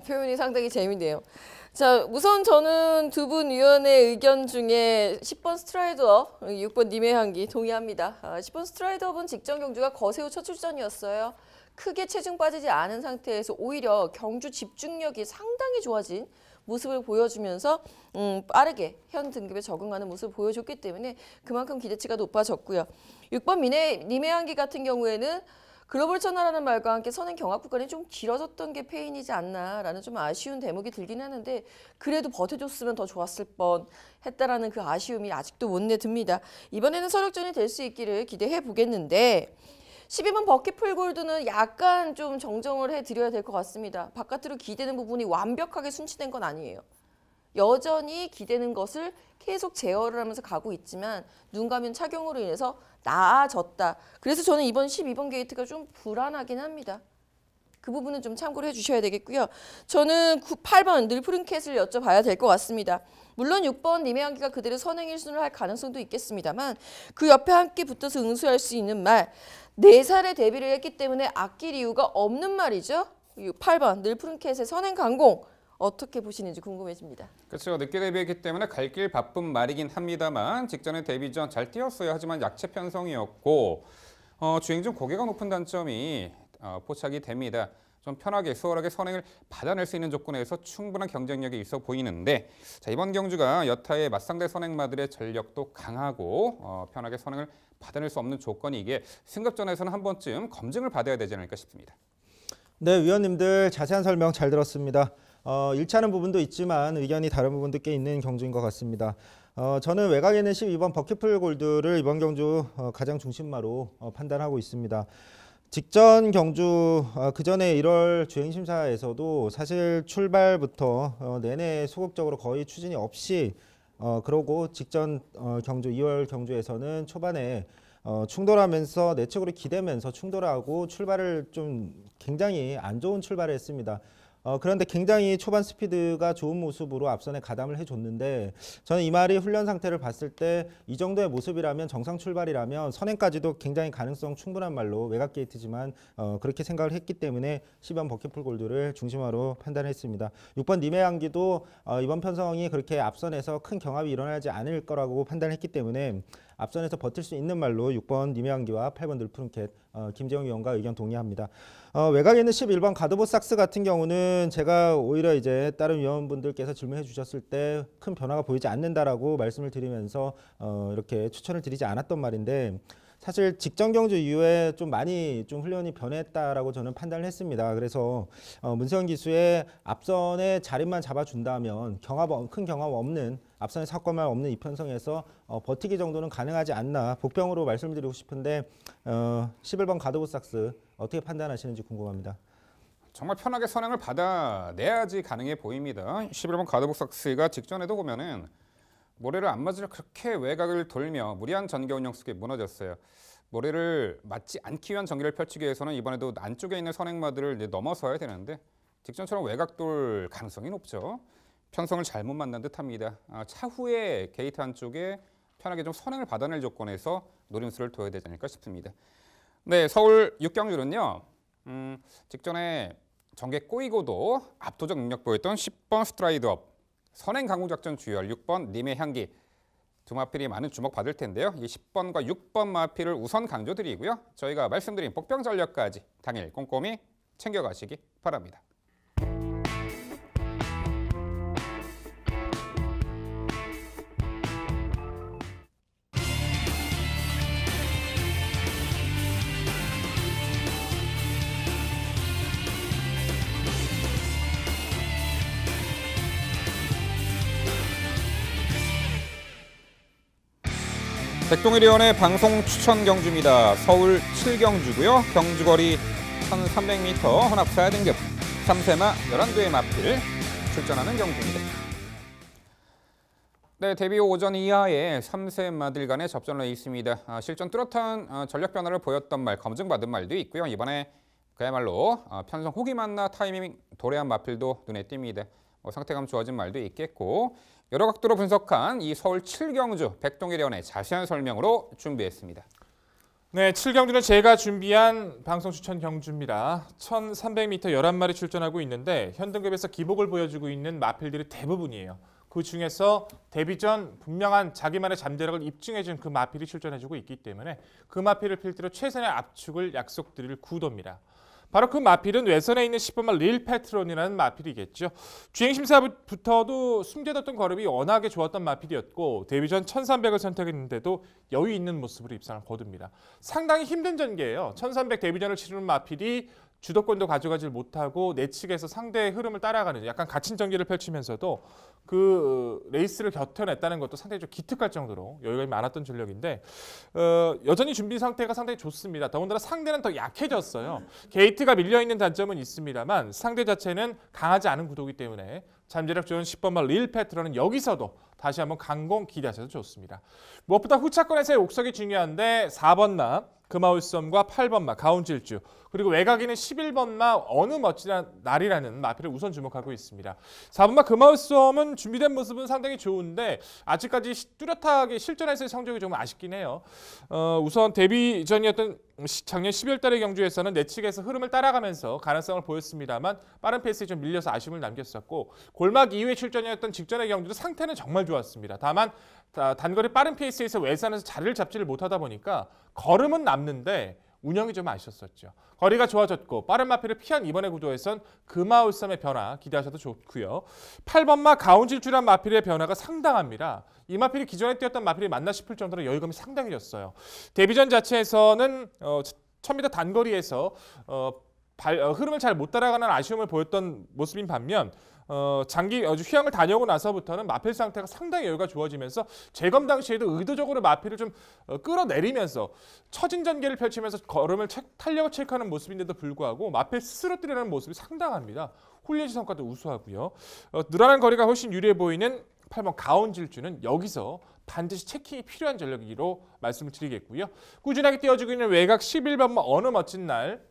표현이 상당히 재밌네요. 자, 우선 저는 두 분 위원의 의견 중에 10번 스트라이드업, 6번 님의 향기 동의합니다. 10번 스트라이드업은 직전 경주가 거세우 첫 출전이었어요. 크게 체중 빠지지 않은 상태에서 오히려 경주 집중력이 상당히 좋아진 모습을 보여주면서 빠르게 현 등급에 적응하는 모습을 보여줬기 때문에 그만큼 기대치가 높아졌고요. 6번 님의 향기 같은 경우에는 글로벌 천하라는 말과 함께 선행 경합 구간이 좀 길어졌던 게 페인이지 않나라는 좀 아쉬운 대목이 들긴 하는데 그래도 버텨줬으면 더 좋았을 뻔 했다라는 그 아쉬움이 아직도 못내 듭니다. 이번에는 서력전이 될 수 있기를 기대해 보겠는데 12번 버키풀 골드는 약간 좀 정정을 해드려야 될 것 같습니다. 바깥으로 기대는 부분이 완벽하게 순치된 건 아니에요. 여전히 기대는 것을 계속 제어를 하면서 가고 있지만 눈 가면 착용으로 인해서 나아졌다. 그래서 저는 이번 12번 게이트가 좀 불안하긴 합니다. 그 부분은 좀 참고를 해주셔야 되겠고요. 저는 8번 늘푸른캣을 여쭤봐야 될 것 같습니다. 물론 6번 님의 향기가 그대로 선행 1순을 할 가능성도 있겠습니다만 그 옆에 함께 붙어서 응수할 수 있는 말 4살에 데뷔를 했기 때문에 아낄 이유가 없는 말이죠. 8번 늘푸른캣의 선행 강공 어떻게 보시는지 궁금해집니다. 그렇죠. 늦게 데뷔했기 때문에 갈 길 바쁜 말이긴 합니다만 직전에 데뷔 전 잘 뛰었어요. 하지만 약체 편성이었고 주행 중 고개가 높은 단점이 포착이 됩니다. 좀 편하게 수월하게 선행을 받아낼 수 있는 조건에서 충분한 경쟁력이 있어 보이는데 자, 이번 경주가 여타의 맞상대 선행마들의 전력도 강하고 편하게 선행을 받아낼 수 없는 조건이 이게 승급전에서는 한 번쯤 검증을 받아야 되지 않을까 싶습니다. 네, 위원님들 자세한 설명 잘 들었습니다. 일치하는 부분도 있지만 의견이 다른 부분도 꽤 있는 경주인 것 같습니다. 저는 외곽에 있는 12번 버킷풀 골드를 이번 경주 가장 중심마로 판단하고 있습니다. 직전 경주 그전에 1월 주행심사에서도 사실 출발부터 내내 소극적으로 거의 추진이 없이 그러고 직전 경주 2월 경주에서는 초반에 충돌하면서 내측으로 기대면서 충돌하고 출발을 좀 굉장히 안 좋은 출발을 했습니다. 그런데 굉장히 초반 스피드가 좋은 모습으로 앞선에 가담을 해줬는데 저는 이 말이 훈련 상태를 봤을 때 이 정도의 모습이라면 정상 출발이라면 선행까지도 굉장히 가능성 충분한 말로 외곽 게이트지만 그렇게 생각을 했기 때문에 10번 버킷풀 골드를 중심으로 판단했습니다. 6번 님의 향기도 이번 편성이 그렇게 앞선에서 큰 경합이 일어나지 않을 거라고 판단했기 때문에 앞선에서 버틸 수 있는 말로 6번 님의 향기와 8번 늘푸른캣 김재영 위원과 의견 동의합니다. 외곽에 있는 11번 가드보 삭스 같은 경우는 제가 오히려 이제 다른 위원분들께서 질문해 주셨을 때 큰 변화가 보이지 않는다라고 말씀을 드리면서 이렇게 추천을 드리지 않았던 말인데 사실 직전 경주 이후에 좀 많이 좀 훈련이 변했다라고 저는 판단을 했습니다. 그래서 문세원 기수의 앞선에 자리만 잡아준다면 큰 경험 없는 앞선에 사건만 없는 이 편성에서 버티기 정도는 가능하지 않나 복병으로 말씀드리고 싶은데 11번 가드보 삭스 어떻게 판단하시는지 궁금합니다. 정말 편하게 선행을 받아내야지 가능해 보입니다. 11번 가드보 삭스가 직전에도 보면은 모래를 안 맞으려 그렇게 외곽을 돌며 무리한 전개 운영 속에 무너졌어요. 모래를 맞지 않기 위한 전개를 펼치기 위해서는 이번에도 안쪽에 있는 선행마들을 이제 넘어서야 되는데 직전처럼 외곽 돌 가능성이 높죠. 편성을 잘못 만난 듯합니다. 차후에 게이트 안쪽에 편하게 좀 선행을 받아낼 조건에서 노림수를 둬야 되지 않을까 싶습니다. 네, 서울 6경주는요. 직전에 전개 꼬이고도 압도적 능력 보였던 10번 스트라이드업, 선행 강공 작전 주열 6번 님의 향기 두 마필이 많은 주목 받을 텐데요. 이 10번과 6번 마필을 우선 강조드리고요. 저희가 말씀드린 복병 전력까지 당일 꼼꼼히 챙겨가시기 바랍니다. 백동일위원의 방송 추천 경주입니다. 서울 7경주고요. 경주거리 1300m 혼합 4등급 3세마 11대의 마필 출전하는 경주입니다. 네, 데뷔 오전 이하의 3세마들 간의 접전 레이스입니다. 실전 뚜렷한 전력 변화를 보였던 말, 검증받은 말도 있고요. 이번에 그야말로 편성 호기 만나 타이밍 도래한 마필도 눈에 띕니다. 상태감 좋아진 말도 있겠고 여러 각도로 분석한 이 서울 7경주 백동일위원의 자세한 설명으로 준비했습니다. 네, 7경주는 제가 준비한 방송 추천 경주입니다. 1300m 11마리 출전하고 있는데 현등급에서 기복을 보여주고 있는 마필들이 대부분이에요. 그 중에서 데뷔 전 분명한 자기만의 잠재력을 입증해준 그 마필이 출전해주고 있기 때문에 그 마필을 필두로 최선의 압축을 약속드릴 구도입니다. 바로 그 마필은 외선에 있는 10번마 릴 패트론이라는 마필이겠죠. 주행심사부터도 숨겨뒀던 걸음이 워낙에 좋았던 마필이었고 데뷔 전 1300을 선택했는데도 여유 있는 모습으로 입상을 거둡니다. 상당히 힘든 전개예요. 1300 데뷔전을 치르는 마필이 주도권도 가져가지 못하고 내측에서 상대의 흐름을 따라가는 약간 갇힌 전개를 펼치면서도 그 레이스를 견뎌냈다는 것도 상당히 좀 기특할 정도로 여유가 많았던 전력인데 여전히 준비 상태가 상당히 좋습니다. 더군다나 상대는 더 약해졌어요. 게이트가 밀려있는 단점은 있습니다만 상대 자체는 강하지 않은 구도이기 때문에 잠재력 좋은 10번마 릴 패트런은 여기서도 다시 한번 강공 기대하셔도 좋습니다. 무엇보다 후차권에서의 옥석이 중요한데 4번마 금하울섬과 8번마 가운질주 그리고 외곽에는 11번마 어느 멋진 날이라는 마필을 우선 주목하고 있습니다. 4번마 금하울섬은 준비된 모습은 상당히 좋은데 아직까지 뚜렷하게 실전에서의 성적이 좀 아쉽긴 해요. 우선 데뷔 전이었던 작년 12월 달의 경주에서는 내측에서 흐름을 따라가면서 가능성을 보였습니다만 빠른 페이스에 좀 밀려서 아쉬움을 남겼었고 골막 이후에 출전이었던 직전의 경주도 상태는 정말 좋았습니다. 다만 단거리 빠른 페이스에서 외선에서 자리를 잡지를 못하다 보니까 걸음은 남는데 운영이 좀 아쉬웠었죠. 거리가 좋아졌고 빠른 마필을 피한 이번의 구도에선 금화울섬의 변화 기대하셔도 좋고요. 8번마 가운질주란 마필의 변화가 상당합니다. 이 마필이 기존에 뛰었던 마필이 맞나 싶을 정도로 여유감이 상당해졌어요. 데뷔전 자체에서는 1000m 단거리에서 흐름을 잘 못 따라가는 아쉬움을 보였던 모습인 반면 장기 휴양을 다녀오고 나서부터는 마필 상태가 상당히 여유가 좋아지면서 재검 당시에도 의도적으로 마필을 좀 끌어내리면서 처진 전개를 펼치면서 걸음을 탄력을 체크하는 모습인데도 불구하고 마필 스스로 뛰려는 모습이 상당합니다. 홀리지 성과도 우수하고요. 늘어난 거리가 훨씬 유리해 보이는 8번 가온질주는 여기서 반드시 체킹이 필요한 전력이기로 말씀을 드리겠고요. 꾸준하게 뛰어주고 있는 외곽 11번 어느 멋진 날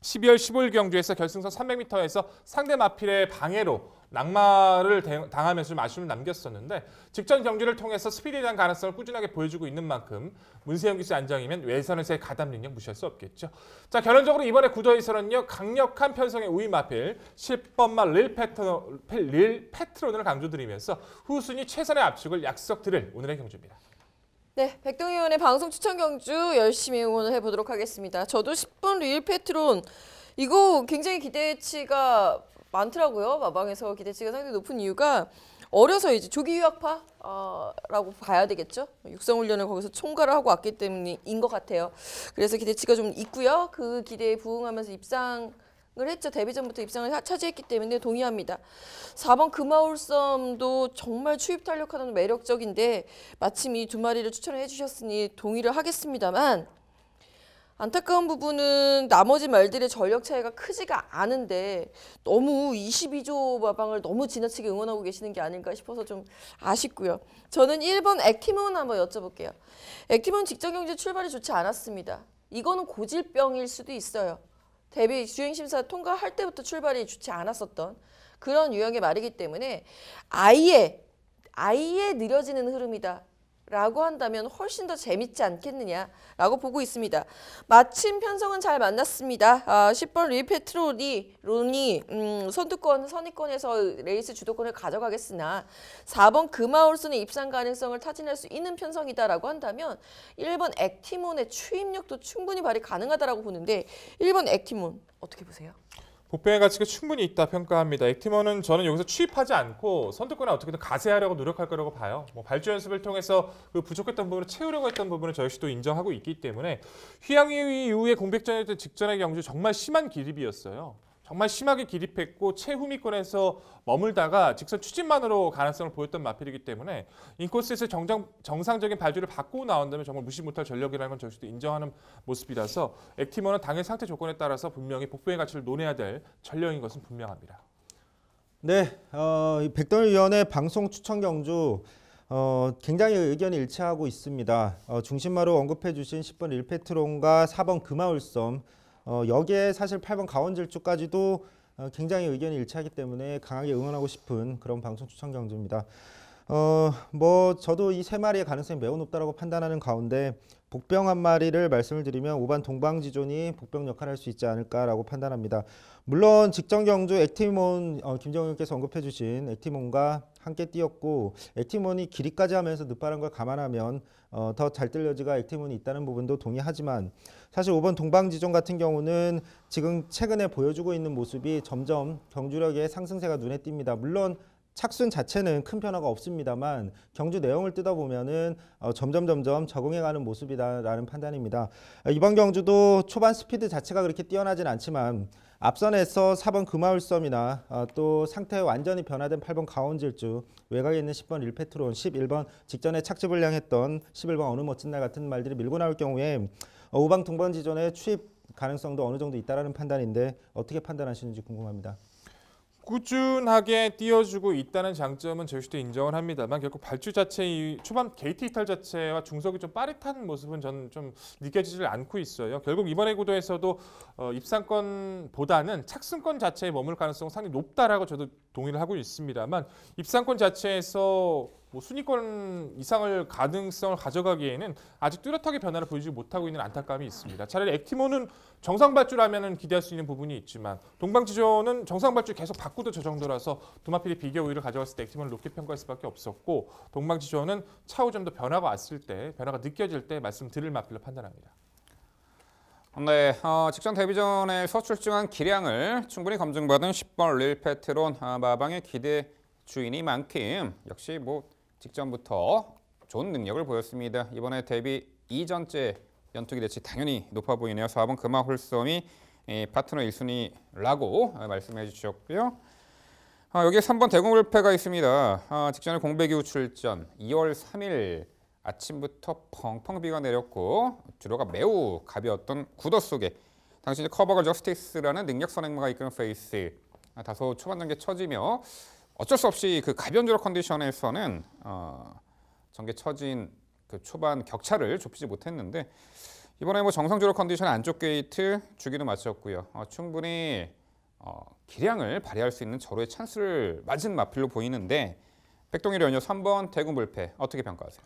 12월 15일 경주에서 결승선 300m에서 상대 마필의 방해로 낙마를 당하면서 좀 아쉬움을 남겼었는데 직전 경주를 통해서 스피드에 대한 가능성을 꾸준하게 보여주고 있는 만큼 문세영 기수 안정이면 외선에서의 가담 능력 무시할 수 없겠죠. 자, 결론적으로 이번에 구도에서는요. 강력한 편성의 우위 마필 10번마 릴 패트론을 강조드리면서 후순위 최선의 압축을 약속드릴 오늘의 경주입니다. 네, 백동희 의원의 방송 추천 경주 열심히 응원을 해보도록 하겠습니다. 저도 10번 릴 패트론 이거 굉장히 기대치가 많더라고요. 마방에서 기대치가 상당히 높은 이유가 어려서 이제 조기 유학파라고 봐야 되겠죠. 육성훈련을 거기서 총괄을 하고 왔기 때문인 것 같아요. 그래서 기대치가 좀 있고요. 그 기대에 부응하면서 입상을 했죠. 데뷔전부터 입상을 차지했기 때문에 동의합니다. 4번 금화울섬도 정말 추입 탄력하는 매력적인데 마침 이 두 마리를 추천을 해주셨으니 동의를 하겠습니다만 안타까운 부분은 나머지 말들의 전력 차이가 크지가 않은데 너무 22조 마방을 너무 지나치게 응원하고 계시는 게 아닌가 싶어서 좀 아쉽고요. 저는 1번 액티몬 한번 여쭤볼게요. 액티몬 직전 경주 출발이 좋지 않았습니다. 이거는 고질병일 수도 있어요. 데뷔 주행심사 통과할 때부터 출발이 좋지 않았었던 그런 유형의 말이기 때문에 아예 느려지는 흐름이다 라고 한다면 훨씬 더 재밌지 않겠느냐라고 보고 있습니다. 마침 편성은 잘 만났습니다. 10번 리페트론이 선두권에서 레이스 주도권을 가져가겠으나 4번 금화올선의 입상 가능성을 타진할 수 있는 편성이다라고 한다면 1번 액티몬의 추입력도 충분히 발휘 가능하다라고 보는데 1번 액티몬 어떻게 보세요? 복병의 가치가 충분히 있다 평가합니다. 액티먼은 저는 여기서 취입하지 않고 선두권에 어떻게든 가세하려고 노력할 거라고 봐요. 발주 연습을 통해서 그 부족했던 부분을 채우려고 했던 부분을 저 역시도 인정하고 있기 때문에 휴양 이후에 공백전일 직전의 경주 정말 심한 기립이었어요. 정말 심하게 기립했고 최후미권에서 머물다가 직선 추진만으로 가능성을 보였던 마필이기 때문에 인코스에서 정상적인 발주를 받고 나온다면 정말 무시 못할 전력이라는 건 저희도 인정하는 모습이라서 액티머는 당일 상태 조건에 따라서 분명히 복부의 가치를 논해야 될 전력인 것은 분명합니다. 네, 백동희 위원의 방송 추천 경주 굉장히 의견이 일치하고 있습니다. 중심마로 언급해 주신 10번 일페트론과 4번 금화울섬 여기에 사실 8번 가원질주까지도 굉장히 의견이 일치하기 때문에 강하게 응원하고 싶은 그런 방송 추천 경주입니다. 저도 이 세 마리의 가능성이 매우 높다고 판단하는 가운데 복병 한 마리를 말씀을 드리면 5번 동방지존이 복병 역할을 할 수 있지 않을까라고 판단합니다. 물론 직전 경주 액티몬 김정일께서 언급해 주신 액티몬과 함께 뛰었고 액티몬이 길이까지 하면서 늦바른 걸 감안하면 더 잘 뛸 여지가 액티몬이 있다는 부분도 동의하지만 사실 5번 동방지존 같은 경우는 지금 최근에 보여주고 있는 모습이 점점 경주력의 상승세가 눈에 띕니다. 물론 착순 자체는 큰 변화가 없습니다만 경주 내용을 뜯어보면은 점점 적응해가는 모습이다라는 판단입니다. 이번 경주도 초반 스피드 자체가 그렇게 뛰어나진 않지만 앞선에서 4번 금화울섬이나 또 상태 완전히 변화된 8번 가온질주, 외곽에 있는 10번 일페트론, 11번 직전에 착즙을 향했던 11번 어느 멋진 날 같은 말들이 밀고 나올 경우에 5방 동방지존의 추입 가능성도 어느 정도 있다라는 판단인데 어떻게 판단하시는지 궁금합니다. 꾸준하게 띄워주고 있다는 장점은 저희도 인정을 합니다만 결국 발주 자체의 초반 게이트 이탈 자체와 중속이 좀 빠릿한 모습은 저는 좀 느껴지질 않고 있어요. 결국 이번의 구도에서도 입상권보다는 착승권 자체에 머물 가능성은 상당히 높다라고 저도 동의를 하고 있습니다만 입상권 자체에서 순위권 이상을 가능성을 가져가기에는 아직 뚜렷하게 변화를 보이지 못하고 있는 안타까움이 있습니다. 차라리 액티모는 정상 발주라면 기대할 수 있는 부분이 있지만 동방지존은 정상 발주 계속 바꾸도 저 정도라서 두마필이 비교 우위를 가져갔을 때 액티모는 높게 평가할 수밖에 없었고 동방지존은 차후 좀 더 변화가 왔을 때 변화가 느껴질 때 말씀드릴 마필로 판단합니다. 네, 직전 데뷔전에서 출중한 기량을 충분히 검증받은 10번 릴 페트론 마방의 기대 주인이만큼 역시 직전부터 좋은 능력을 보였습니다. 이번에 데뷔 2전째 연투 기대치 당연히 높아 보이네요. 4번 금화 홀섬이 파트너 1순위라고 말씀해 주셨고요. 여기에 3번 대공불패가 있습니다. 직전에 공백 이후 출전 2월 3일 아침부터 펑펑 비가 내렸고 주로가 매우 가벼웠던 구더 속에 당시 커버걸 저스티스라는 능력 선행마가 이끄는 페이스 다소 초반 전개 처지며 어쩔 수 없이 그 가벼운 주로 컨디션에서는 전개 처진 그 초반 격차를 좁히지 못했는데 이번에 정상 주로 컨디션 안쪽 게이트 주기도 마쳤고요. 충분히 기량을 발휘할 수 있는 절호의 찬스를 맞은 마필로 보이는데 백동일 연요 3번 대군불패 어떻게 평가하세요?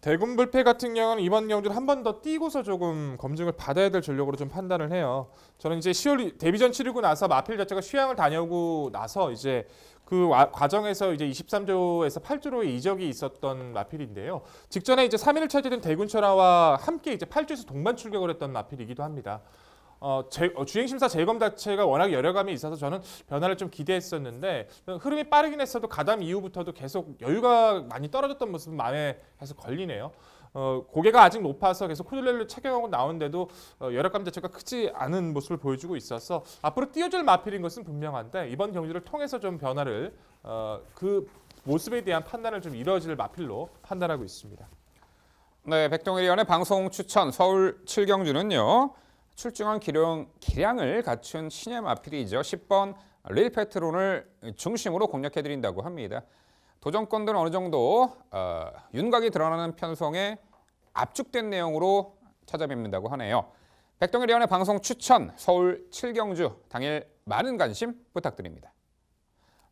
대군불패 같은 경우는 이번 경주를 한 번 더 뛰고서 조금 검증을 받아야 될 전력으로 좀 판단을 해요. 저는 이제 10월 데뷔전 치르고 나서 마필 자체가 휴양을 다녀오고 나서 이제 그 과정에서 이제 23조에서 8조로의 이적이 있었던 마필인데요. 직전에 이제 3위를 차지된 대군철화와 함께 이제 8조에서 동반 출격을 했던 마필이기도 합니다. 주행심사 재검 자체가 워낙 여려감이 있어서 저는 변화를 좀 기대했었는데 흐름이 빠르긴 했어도 가담 이후부터도 계속 여유가 많이 떨어졌던 모습은 마음에 계속 걸리네요. 고개가 아직 높아서 계속 코들레를 착용하고 나오는데도 여력감 자체가 크지 않은 모습을 보여주고 있어서 앞으로 띄워줄 마필인 것은 분명한데 이번 경주를 통해서 좀 변화를 그 모습에 대한 판단을 좀 이루어질 마필로 판단하고 있습니다. 네, 백동일 위원의 방송 추천 서울 7경주는요. 출중한 기량을 갖춘 신예 마필이죠. 10번 릴 페트론을 중심으로 공략해드린다고 합니다. 도전권들은 어느 정도 윤곽이 드러나는 편성에 압축된 내용으로 찾아뵙는다고 하네요. 백동일 위원의 방송 추천 서울 7경주 당일 많은 관심 부탁드립니다.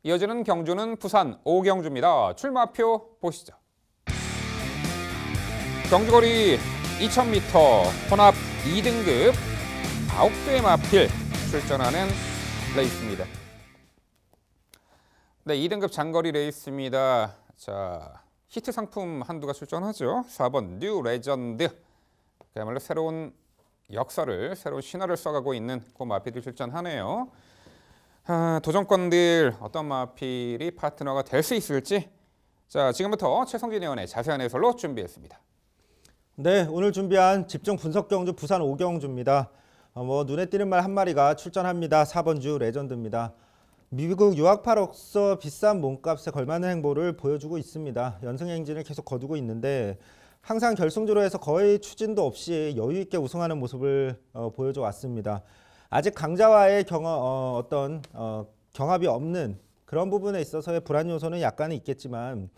이어지는 경주는 부산 5경주입니다. 출마표 보시죠. 경주거리 2000m 혼합 2등급 9대의 마필 출전하는 레이스입니다. 네, 2등급 장거리 레이스입니다. 자, 히트 상품 한두가 출전하죠. 4번 뉴 레전드. 그야말로 새로운 역사를, 새로운 신화를 써가고 있는 그 마필이 출전하네요. 도전권들 어떤 마필이 파트너가 될 수 있을지 자, 지금부터 최성진 의원의 자세한 해설로 준비했습니다. 네, 오늘 준비한 집중 분석 경주 부산 5경주입니다. 눈에 띄는 말 한 마리가 출전합니다. 4번 주 레전드입니다. 미국 유학파로서 비싼 몸값에 걸맞는 행보를 보여주고 있습니다. 연승 행진을 계속 거두고 있는데 항상 결승주로에서 거의 추진도 없이 여유 있게 우승하는 모습을 보여줘 왔습니다. 아직 강자와의 경합이 없는 그런 부분에 있어서의 불안 요소는 약간은 있겠지만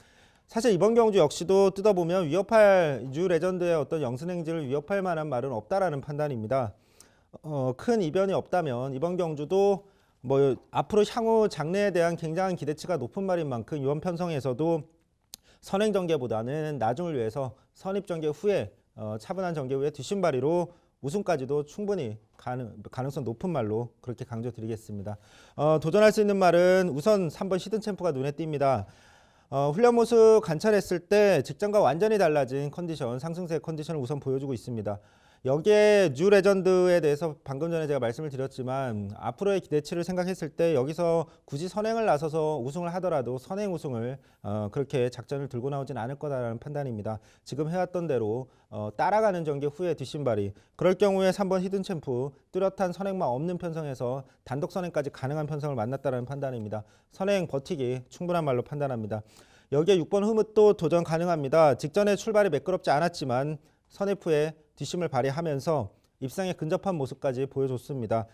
사실 이번 경주 역시도 뜯어보면 위협할 뉴 레전드의 어떤 영승 행진을 위협할 만한 말은 없다라는 판단입니다. 큰 이변이 없다면 이번 경주도 앞으로 향후 장래에 대한 굉장한 기대치가 높은 말인 만큼 이번 편성에서도 선행 전개보다는 나중을 위해서 선입 전개 후에 차분한 전개 후에 뒷심바리로 우승까지도 충분히 가능성 높은 말로 그렇게 강조드리겠습니다. 도전할 수 있는 말은 우선 3번 히든 챔프가 눈에 띕니다. 훈련 모습 관찰했을 때 직전과 완전히 달라진 컨디션, 상승세 컨디션을 우선 보여주고 있습니다. 여기에 뉴 레전드에 대해서 방금 전에 제가 말씀을 드렸지만 앞으로의 기대치를 생각했을 때 여기서 굳이 선행을 나서서 우승을 하더라도 선행 우승을 그렇게 작전을 들고 나오진 않을 거다라는 판단입니다. 지금 해왔던 대로 따라가는 전개 후에 뒷심발이 그럴 경우에 3번 히든 챔프 뚜렷한 선행만 없는 편성에서 단독 선행까지 가능한 편성을 만났다는 판단입니다. 선행 버티기 충분한 말로 판단합니다. 여기에 6번 흐뭇도 도전 가능합니다. 직전에 출발이 매끄럽지 않았지만 선입 후에 뒷심을 발휘하면서 입상에 근접한 모습까지 보여줬습니다.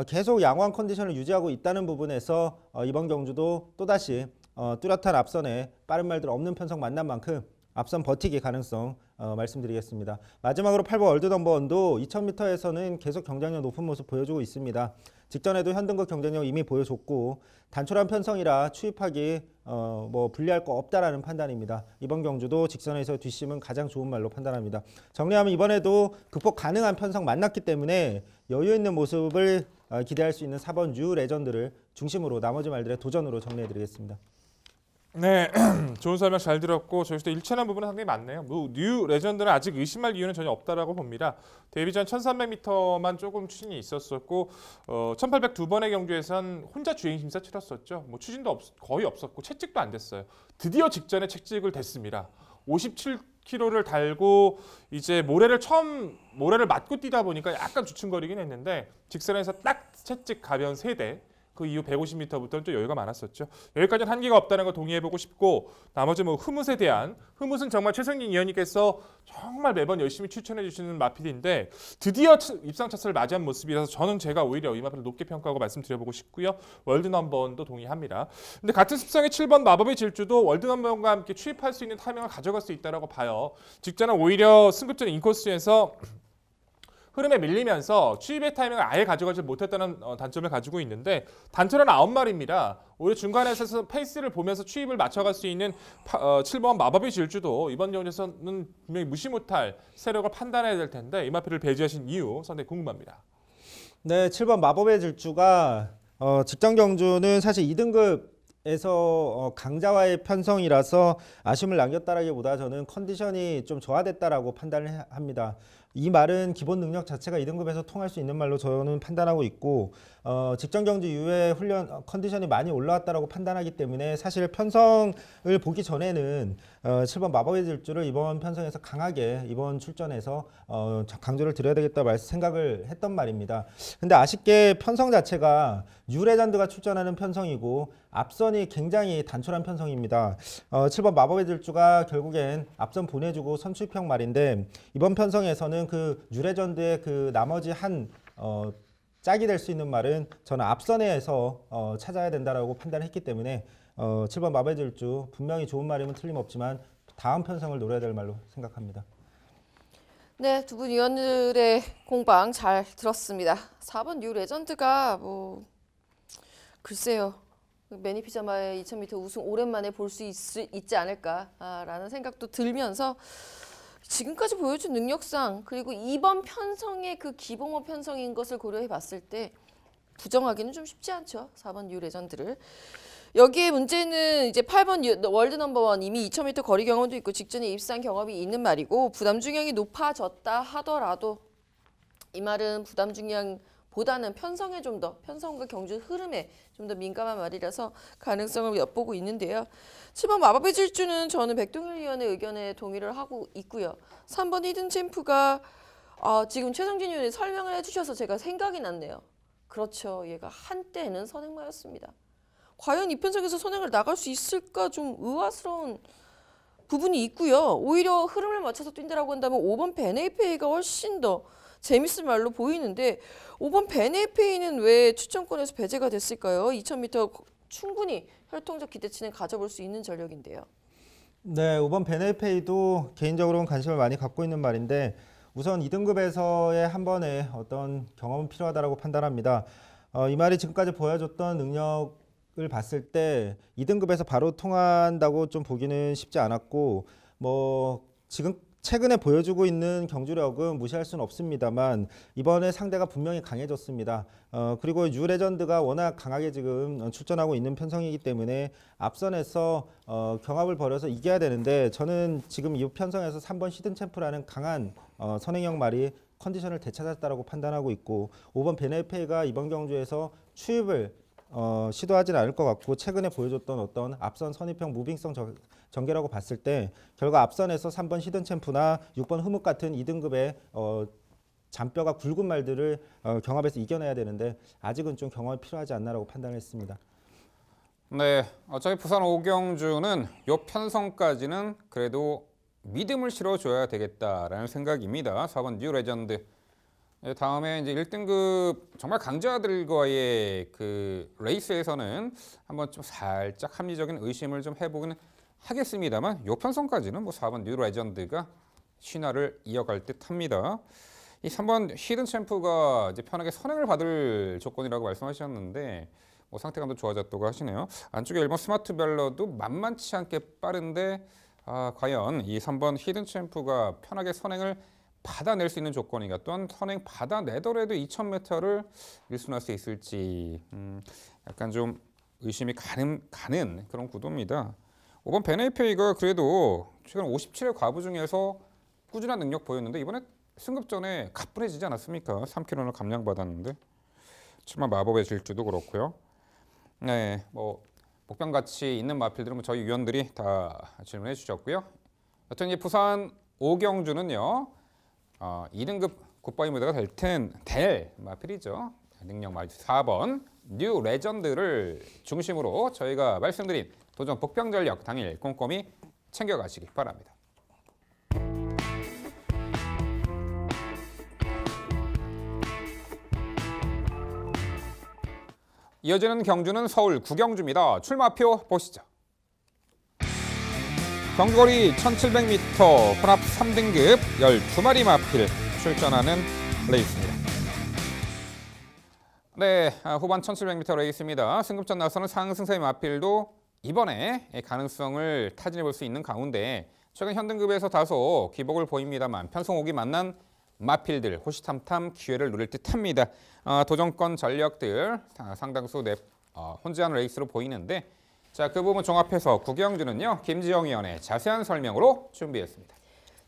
계속 양호한 컨디션을 유지하고 있다는 부분에서 이번 경주도 또다시 뚜렷한 앞선에 빠른 말들 없는 편성 만난 만큼 앞선 버티기 가능성 말씀드리겠습니다. 마지막으로 8번 월드넘버원도 2000m에서는 계속 경쟁력 높은 모습 보여주고 있습니다. 직전에도 현등급 경쟁력 이미 보여줬고 단촐한 편성이라 추입하기 불리할 거 없다라는 판단입니다. 이번 경주도 직선에서 뒷심은 가장 좋은 말로 판단합니다. 정리하면 이번에도 극복 가능한 편성 만났기 때문에 여유 있는 모습을 기대할 수 있는 4번 뉴 레전드를 중심으로 나머지 말들의 도전으로 정리해드리겠습니다. 네, 좋은 설명 잘 들었고 저희도 일치하는 부분은 상당히 많네요. 뭐, 뉴 레전드는 아직 의심할 이유는 전혀 없다라고 봅니다. 데뷔 전 1300m만 조금 추진이 있었었고 1800 두 번의 경주에선 혼자 주행 심사 치렀었죠. 뭐 추진도 거의 없었고 채찍도 안 됐어요. 드디어 직전에 채찍을 댔습니다. 57km를 달고 이제 모래를 맞고 뛰다 보니까 약간 주춤거리긴 했는데 직선에서 딱 채찍 가변 3대. 그 이후 150m부터는 또 여유가 많았었죠. 여기까지는 한계가 없다는 거 동의해보고 싶고 나머지 뭐 흐뭇에 대한 흐뭇은 정말 최성진 위원님께서 정말 매번 열심히 추천해주시는 마필인데 드디어 입상 차선을 맞이한 모습이라서 저는 제가 오히려 이 마필을 높게 평가하고 말씀드려보고 싶고요. 월드 넘버원도 동의합니다. 근데 같은 습성의 7번 마법의 질주도 월드 넘버원과 함께 추입할 수 있는 타이밍을 가져갈 수 있다고 봐요. 직전은 오히려 승급전 인코스에서 흐름에 밀리면서 추입의 타이밍을 아예 가져가지 못했다는 단점을 가지고 있는데 단체는 9마리입니다. 오히려 중간에서 페이스를 보면서 추입을 맞춰갈 수 있는 7번 마법의 질주도 이번 경기에서는 분명히 무시 못할 세력을 판단해야 될 텐데 이 마필을 배제하신 이유 상당히 궁금합니다. 네, 7번 마법의 질주가 직전 경주는 사실 2등급에서 강자와의 편성이라서 아쉬움을 남겼다라기보다 저는 컨디션이 좀 저하됐다라고 판단을 합니다. 이 말은 기본 능력 자체가 2등급에서 통할 수 있는 말로 저는 판단하고 있고 직전 경주 이후에 훈련 컨디션이 많이 올라왔다라고 판단하기 때문에 사실 편성을 보기 전에는 7번 마법의 질주를 이번 편성에서 강하게 이번 출전에서 강조를 드려야 되겠다 생각을 했던 말입니다. 근데 아쉽게 편성 자체가 뉴레전드가 출전하는 편성이고 앞선이 굉장히 단촐한 편성입니다. 7번 마법의 질주가 결국엔 앞선 보내주고 선출평 말인데 이번 편성에서는 그 뉴레전드의 그 나머지 한 짝이 될 수 있는 말은 저는 앞선에서 찾아야 된다라고 판단했기 때문에 7번 마법의 질주 분명히 좋은 말이면 틀림없지만 다음 편성을 노려야 될 말로 생각합니다. 네, 두 분 위원들의 공방 잘 들었습니다. 4번 뉴 레전드가 뭐 글쎄요. 매니피자마의 2000m 우승 오랜만에 볼 수 있지 않을까라는 생각도 들면서 지금까지 보여준 능력상 그리고 이번 편성의 그 기봉호 편성인 것을 고려해 봤을 때 부정하기는 좀 쉽지 않죠. 4번 뉴 레전드를. 여기에 문제는 이제 8번 월드 넘버원 이미 2000m 거리 경험도 있고 직전에 입상 경험이 있는 말이고 부담 중량이 높아졌다 하더라도 이 말은 부담 중량보다는 편성에 좀 더 편성과 경주 흐름에 좀 더 민감한 말이라서 가능성을 엿보고 있는데요. 7번 마법의 질주는 저는 백동일 위원의 의견에 동의를 하고 있고요. 3번 히든 챔프가 지금 최성진 위원이 설명을 해주셔서 제가 생각이 났네요. 그렇죠. 얘가 한때는 선행마였습니다. 과연 이 편성에서 선행을 나갈 수 있을까 좀 의아스러운 부분이 있고요. 오히려 흐름을 맞춰서 뛴다라고 한다면 5번 베네이페이가 훨씬 더 재밌을 말로 보이는데 5번 베네이페이는 왜 추천권에서 배제가 됐을까요? 2000m 충분히 혈통적 기대치는 가져볼 수 있는 전력인데요. 네, 5번 베네이페이도 개인적으로는 관심을 많이 갖고 있는 말인데 우선 2등급에서의 한 번의 어떤 경험은 필요하다고 판단합니다. 이 말이 지금까지 보여줬던 능력을 봤을 때 2등급에서 바로 통한다고 좀 보기는 쉽지 않았고 뭐 지금 최근에 보여주고 있는 경주력은 무시할 수는 없습니다만 이번에 상대가 분명히 강해졌습니다. 그리고 뉴레전드가 워낙 강하게 지금 출전하고 있는 편성이기 때문에 앞선에서 경합을 벌여서 이겨야 되는데 저는 지금 이 편성에서 3번 히든 챔프라는 강한 선행형 말이 컨디션을 되찾았다고 판단하고 있고 5번 베네페이가 이번 경주에서 추입을 시도하지는 않을 것 같고 최근에 보여줬던 어떤 앞선 선입형 무빙성 전개라고 봤을 때 결과 앞선에서 3번 히든 챔프나 6번 흐뭇 같은 2등급의 잔뼈가 굵은 말들을 경합에서 이겨내야 되는데 아직은 좀 경험이 필요하지 않나라고 판단을 했습니다. 네, 어차피 부산 오경주는 요 편성까지는 그래도 믿음을 실어줘야 되겠다라는 생각입니다. 4번 뉴 레전드. 다음에 이제 1등급 정말 강자들과의 그 레이스에서는 한번 좀 살짝 합리적인 의심을 좀 해보긴 하겠습니다만 요 편성까지는 뭐 4번 뉴 레전드가 신화를 이어갈 듯합니다. 이 3번 히든 챔프가 이제 편하게 선행을 받을 조건이라고 말씀하셨는데 뭐 상태감도 좋아졌다고 하시네요. 안쪽에 1번 스마트 벨러도 만만치 않게 빠른데 과연 이 3번 히든 챔프가 편하게 선행을 받아낼 수 있는 조건이가 또한 선행 받아내더라도 2000m를 일순할 수 있을지 약간 좀 의심이 가는 그런 구도입니다. 5번 베네페이가 그래도 최근 57회 과부 중에서 꾸준한 능력 보였는데 이번에 승급 전에 가뿐해지지 않았습니까? 3kg를 감량받았는데 정말 마법의 질주도 그렇고요. 네, 뭐 복병 가치 있는 마필들은 저희 위원들이 다 질문해 주셨고요. 여튼 이 부산 오경주는요 2등급 굿바이 무대가 될 마필이죠. 능력 마주 4번 뉴 레전드를 중심으로 저희가 말씀드린 도전 복병 전력 당일 꼼꼼히 챙겨가시기 바랍니다. 이어지는 경주는 서울 구경주입니다. 출마표 보시죠. 경주거리 1700m 혼합 3등급 12마리 마필 출전하는 레이스입니다. 네, 후반 1700m 레이스입니다. 승급전 나서는 상승세 마필도 이번에 가능성을 타진해 볼 수 있는 가운데 최근 현등급에서 다소 기복을 보입니다만 편성옥이 만난 마필들 호시탐탐 기회를 누릴 듯합니다. 도전권 전력들 상당수 혼재한 레이스로 보이는데 자, 그 부분 종합해서 구경주는요 김지영 위원의 자세한 설명으로 준비했습니다.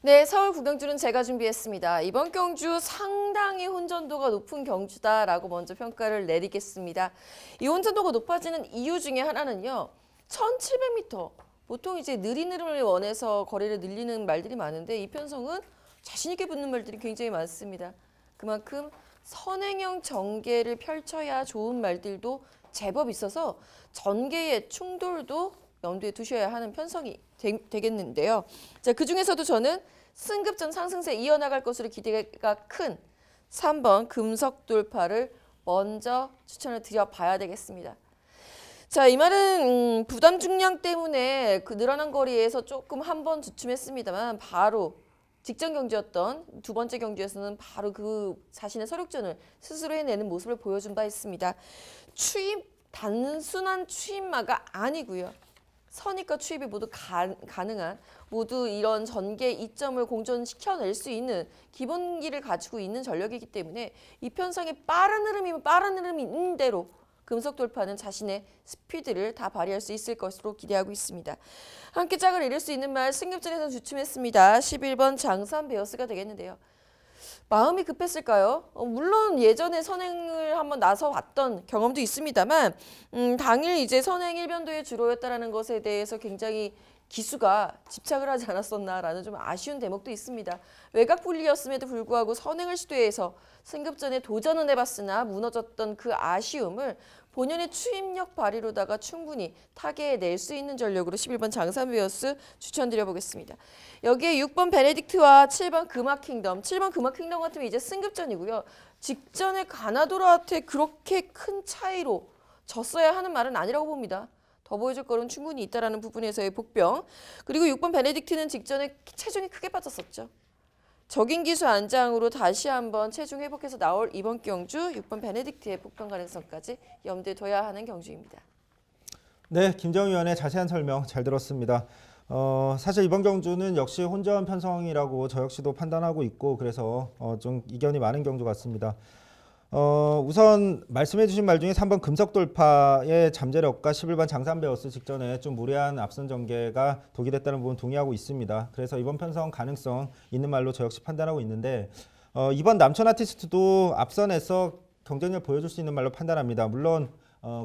네, 서울 구경주는 제가 준비했습니다. 이번 경주 상당히 혼전도가 높은 경주다라고 먼저 평가를 내리겠습니다. 이 혼전도가 높아지는 이유 중에 하나는요. 1700m, 보통 이제 느린 흐름을 원해서 거리를 늘리는 말들이 많은데 이 편성은 자신 있게 붙는 말들이 굉장히 많습니다. 그만큼 선행형 전개를 펼쳐야 좋은 말들도 제법 있어서 전개의 충돌도 염두에 두셔야 하는 편성이 되겠는데요. 자, 그중에서도 저는 승급전 상승세 이어나갈 것으로 기대가 큰 3번 금석돌파를 먼저 추천을 드려봐야 되겠습니다. 자, 이 말은 부담 중량 때문에 그 늘어난 거리에서 조금 한 번 주춤했습니다만 바로 직전 경주였던 두 번째 경주에서는 바로 그 자신의 서륙전을 스스로 해내는 모습을 보여준 바 있습니다. 단순한 추임마가 아니고요. 선입과 추입이 모두 가능한 모두 이런 전개 이점을 공존시켜낼 수 있는 기본기를 가지고 있는 전력이기 때문에 이 편성의 빠른 흐름이면 빠른 흐름이 있는 대로 금속돌파는 자신의 스피드를 다 발휘할 수 있을 것으로 기대하고 있습니다. 함께 짝을 이룰 수 있는 말 승급전에서 주춤했습니다. 11번 장산 베어스가 되겠는데요. 마음이 급했을까요? 물론 예전에 선행을 한번 나서 왔던 경험도 있습니다만 당일 이제 선행 1변도의 주로였다는 것에 대해서 굉장히 기수가 집착을 하지 않았었나라는 좀 아쉬운 대목도 있습니다. 외곽 분리였음에도 불구하고 선행을 시도해서 승급전에 도전은 해봤으나 무너졌던 그 아쉬움을 본연의 추임력 발휘로다가 충분히 타개해낼 수 있는 전력으로 11번 장산베어스 추천드려보겠습니다. 여기에 6번 베네딕트와 7번 금화킹덤. 7번 금화킹덤 같으면 이제 승급전이고요. 직전에 가나도라한테 그렇게 큰 차이로 졌어야 하는 말은 아니라고 봅니다. 더 보여줄 거는 충분히 있다라는 부분에서의 복병. 그리고 6번 베네딕트는 직전에 체중이 크게 빠졌었죠. 적인 기수 안장으로 다시 한번 체중 회복해서 나올 이번 경주 6번 베네딕트의 복병 가능성까지 염두에 둬야 하는 경주입니다. 네, 김정희 위원의 자세한 설명 잘 들었습니다. 사실 이번 경주는 역시 혼전 편성이라고 저 역시도 판단하고 있고 그래서 좀 이견이 많은 경주 같습니다. 우선 말씀해 주신 말 중에 3번 금석돌파의 잠재력과 11번 장산베어스 직전에 좀 무리한 앞선 전개가 독이 됐다는 부분 동의하고 있습니다. 그래서 이번 편성 가능성 있는 말로 저 역시 판단하고 있는데 이번 남천 아티스트도 앞선에서 경쟁력 보여줄 수 있는 말로 판단합니다. 물론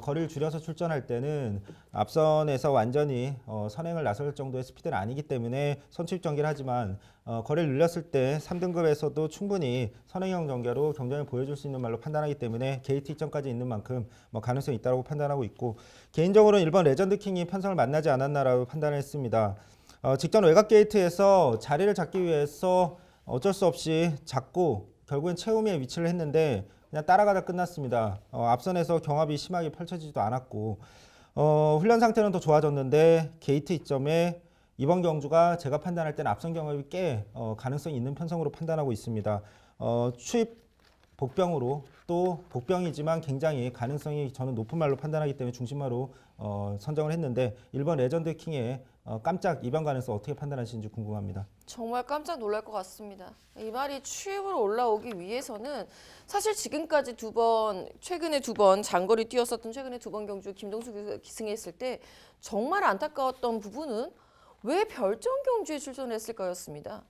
거리를 줄여서 출전할 때는 앞선에서 완전히 선행을 나설 정도의 스피드는 아니기 때문에 선취입 전개를 하지만 거리를 늘렸을 때 3등급에서도 충분히 선행형 전개로 경쟁을 보여줄 수 있는 말로 판단하기 때문에 게이트 이점까지 있는 만큼 가능성이 있다고 판단하고 있고 개인적으로는 1번 레전드킹이 편성을 만나지 않았나라고 판단을 했습니다. 직전 외곽 게이트에서 자리를 잡기 위해서 어쩔 수 없이 잡고 결국엔 채우미에 위치를 했는데 그냥 따라가다 끝났습니다. 앞선에서 경합이 심하게 펼쳐지지도 않았고 훈련 상태는 더 좋아졌는데 게이트 이점에 이번 경주가 제가 판단할 때는 앞선 경합이 꽤 가능성이 있는 편성으로 판단하고 있습니다. 추입 복병으로 또 복병이지만 굉장히 가능성이 저는 높은 말로 판단하기 때문에 중심마로 선정을 했는데 1번 레전드 킹의 깜짝 이변 가능성 어떻게 판단하시는지 궁금합니다. 정말 깜짝 놀랄 것 같습니다. 이 말이 추입으로 올라오기 위해서는 사실 지금까지 최근에 두 번 장거리 뛰었었던 최근에 두 번 경주 김동수 기수가 기승했을 때 정말 안타까웠던 부분은 왜 별정 경주에 출전을 했을까였습니다.